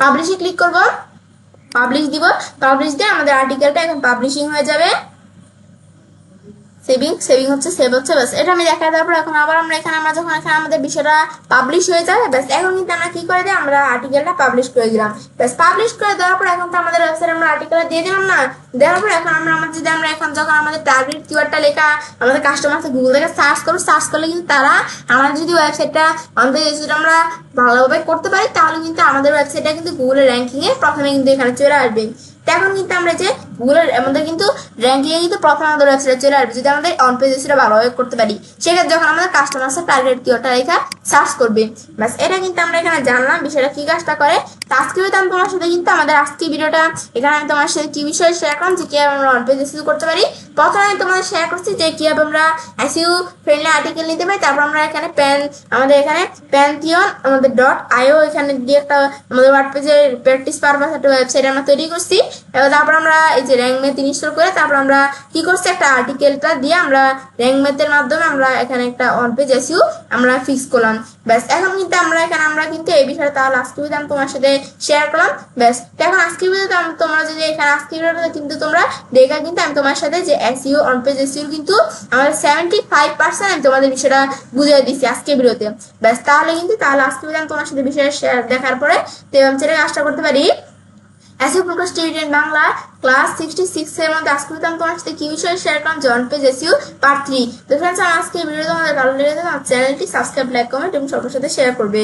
পাবলিশে ক্লিক করব, পাবলিশ দিব। পাবলিশ দিয়ে আমাদের আর্টিকেলটা এখন পাবলিশিং হয়ে যাবে। সেভিং হচ্ছে, সেভ হচ্ছে। ব্যাস এটা আমি দেখাই দেওয়ার পর এখন আবার আমরা এখানে আমরা যখন এখানে আমাদের বিষয়টা পাবলিশ হয়ে যাবে, ব্যাস এখন কিন্তু আমরা কি করে দিই, আমরা আর্টিকেলটা পাবলিশ করে দিলাম। ব্যাস পাবলিশ করে দেওয়ার পর এখন তো আমাদের ওয়েবসাইটে আমরা আর্টিকেলটা দিয়ে দিলাম না, দেওয়ার পর এখন আমরা যদি আমরা এখন যখন আমাদের টার্গেট কিওয়ার্ডটা লেখা আমাদের কাস্টমার গুগল থেকে সার্চ করলে কিন্তু তারা আমাদের যদি ওয়েবসাইটটা আমাদের আমরা ভালোভাবে করতে পারি, তাহলে কিন্তু আমাদের ওয়েবসাইটটা কিন্তু গুগলের র্যাঙ্কিং এ প্রথমে কিন্তু এখানে চলে আসবে। এখন কিন্তু আমরা যে গুগলের আমাদের কিন্তু র্যাঙ্কিংয়ে কিন্তু প্রথম আমাদের ওয়েবসাইটে চলে আসবে যদি আমাদের অন পেজ এসিটা ভালোভাবে করতে পারি। সেক্ষেত্রে যখন আমাদের কাস্টমার্সের টার্গেট কিওয়ার্ডটা লেখা সার্চ করবে, ব্যাস এটা কিন্তু আমরা এখানে জানলাম বিষয়টা কি কাজটা করে। তো আজকে আমি তোমার সাথে কিন্তু আমাদের আজকে ভিডিওটা এখানে আমি তোমার সাথে কি বিষয়ে শেয়ার করলাম যে কিভাবে আমরা অন পেজ এসিও করতে পারি। প্রথমে আমি তোমাদের শেয়ার করছি যে কিভাবে আমরা এসইও ফ্রেন্ডলি আর্টিকেল নিতে পারি। তারপর আমরা এখানে আমাদের এখানে প্যান্থিয়ন আমাদের .io এখানে দিয়ে একটা আমাদের ওয়ার্ডপ্রেসের প্র্যাকটিস পারপাস একটা ওয়েবসাইট আমরা তৈরি করছি। এবার তারপর আমরা এই যে র্যাঙ্ক ম্যাথ ইনস্টল করে তারপর আমরা কি করছি একটা আর্টিকেলটা দিয়ে আমরা র্যাঙ্ক ম্যাথের মাধ্যমে আমরা এখানে একটা অন পেজ এসইও আমরা ফিক্স করলাম। ব্যাস এখন কিন্তু আমরা কিন্তু এই বিষয়ে তাহলে আজকে আমি তোমার সাথে শেয়ার করলাম। ব্যাস এখন আজকে তোমরা যদি এখানে আজকে কিন্তু তোমরা দেখা কিন্তু আমি তোমার সাথে যে এসইও অন পেজ এসইও কিন্তু আমাদের 75% আমি তোমাদের বিষয়টা বুঝিয়ে দিচ্ছি আজকে ভিডিওতে। ব্যাস তাহলে আজকে আমি তোমার সাথে বিষয় দেখার পরে চ্যানেলে কাজটা করতে পারি। এসইও প্রকাশ স্টুডেন্ট বাংলা ক্লাস 66 এর মধ্যে আজকে আমি তোমার সাথে কি বিষয়ে শেয়ার করলাম যে অন পেজ এসইও পার্ট 3। তো ফ্রেন্ডস আজকে ভিডিও তোমাদের ভালো লেগে থাকে আমার চ্যানেলটি সাবস্ক্রাইব লাইক কমেন্ট এবং সবার সাথে শেয়ার করবে।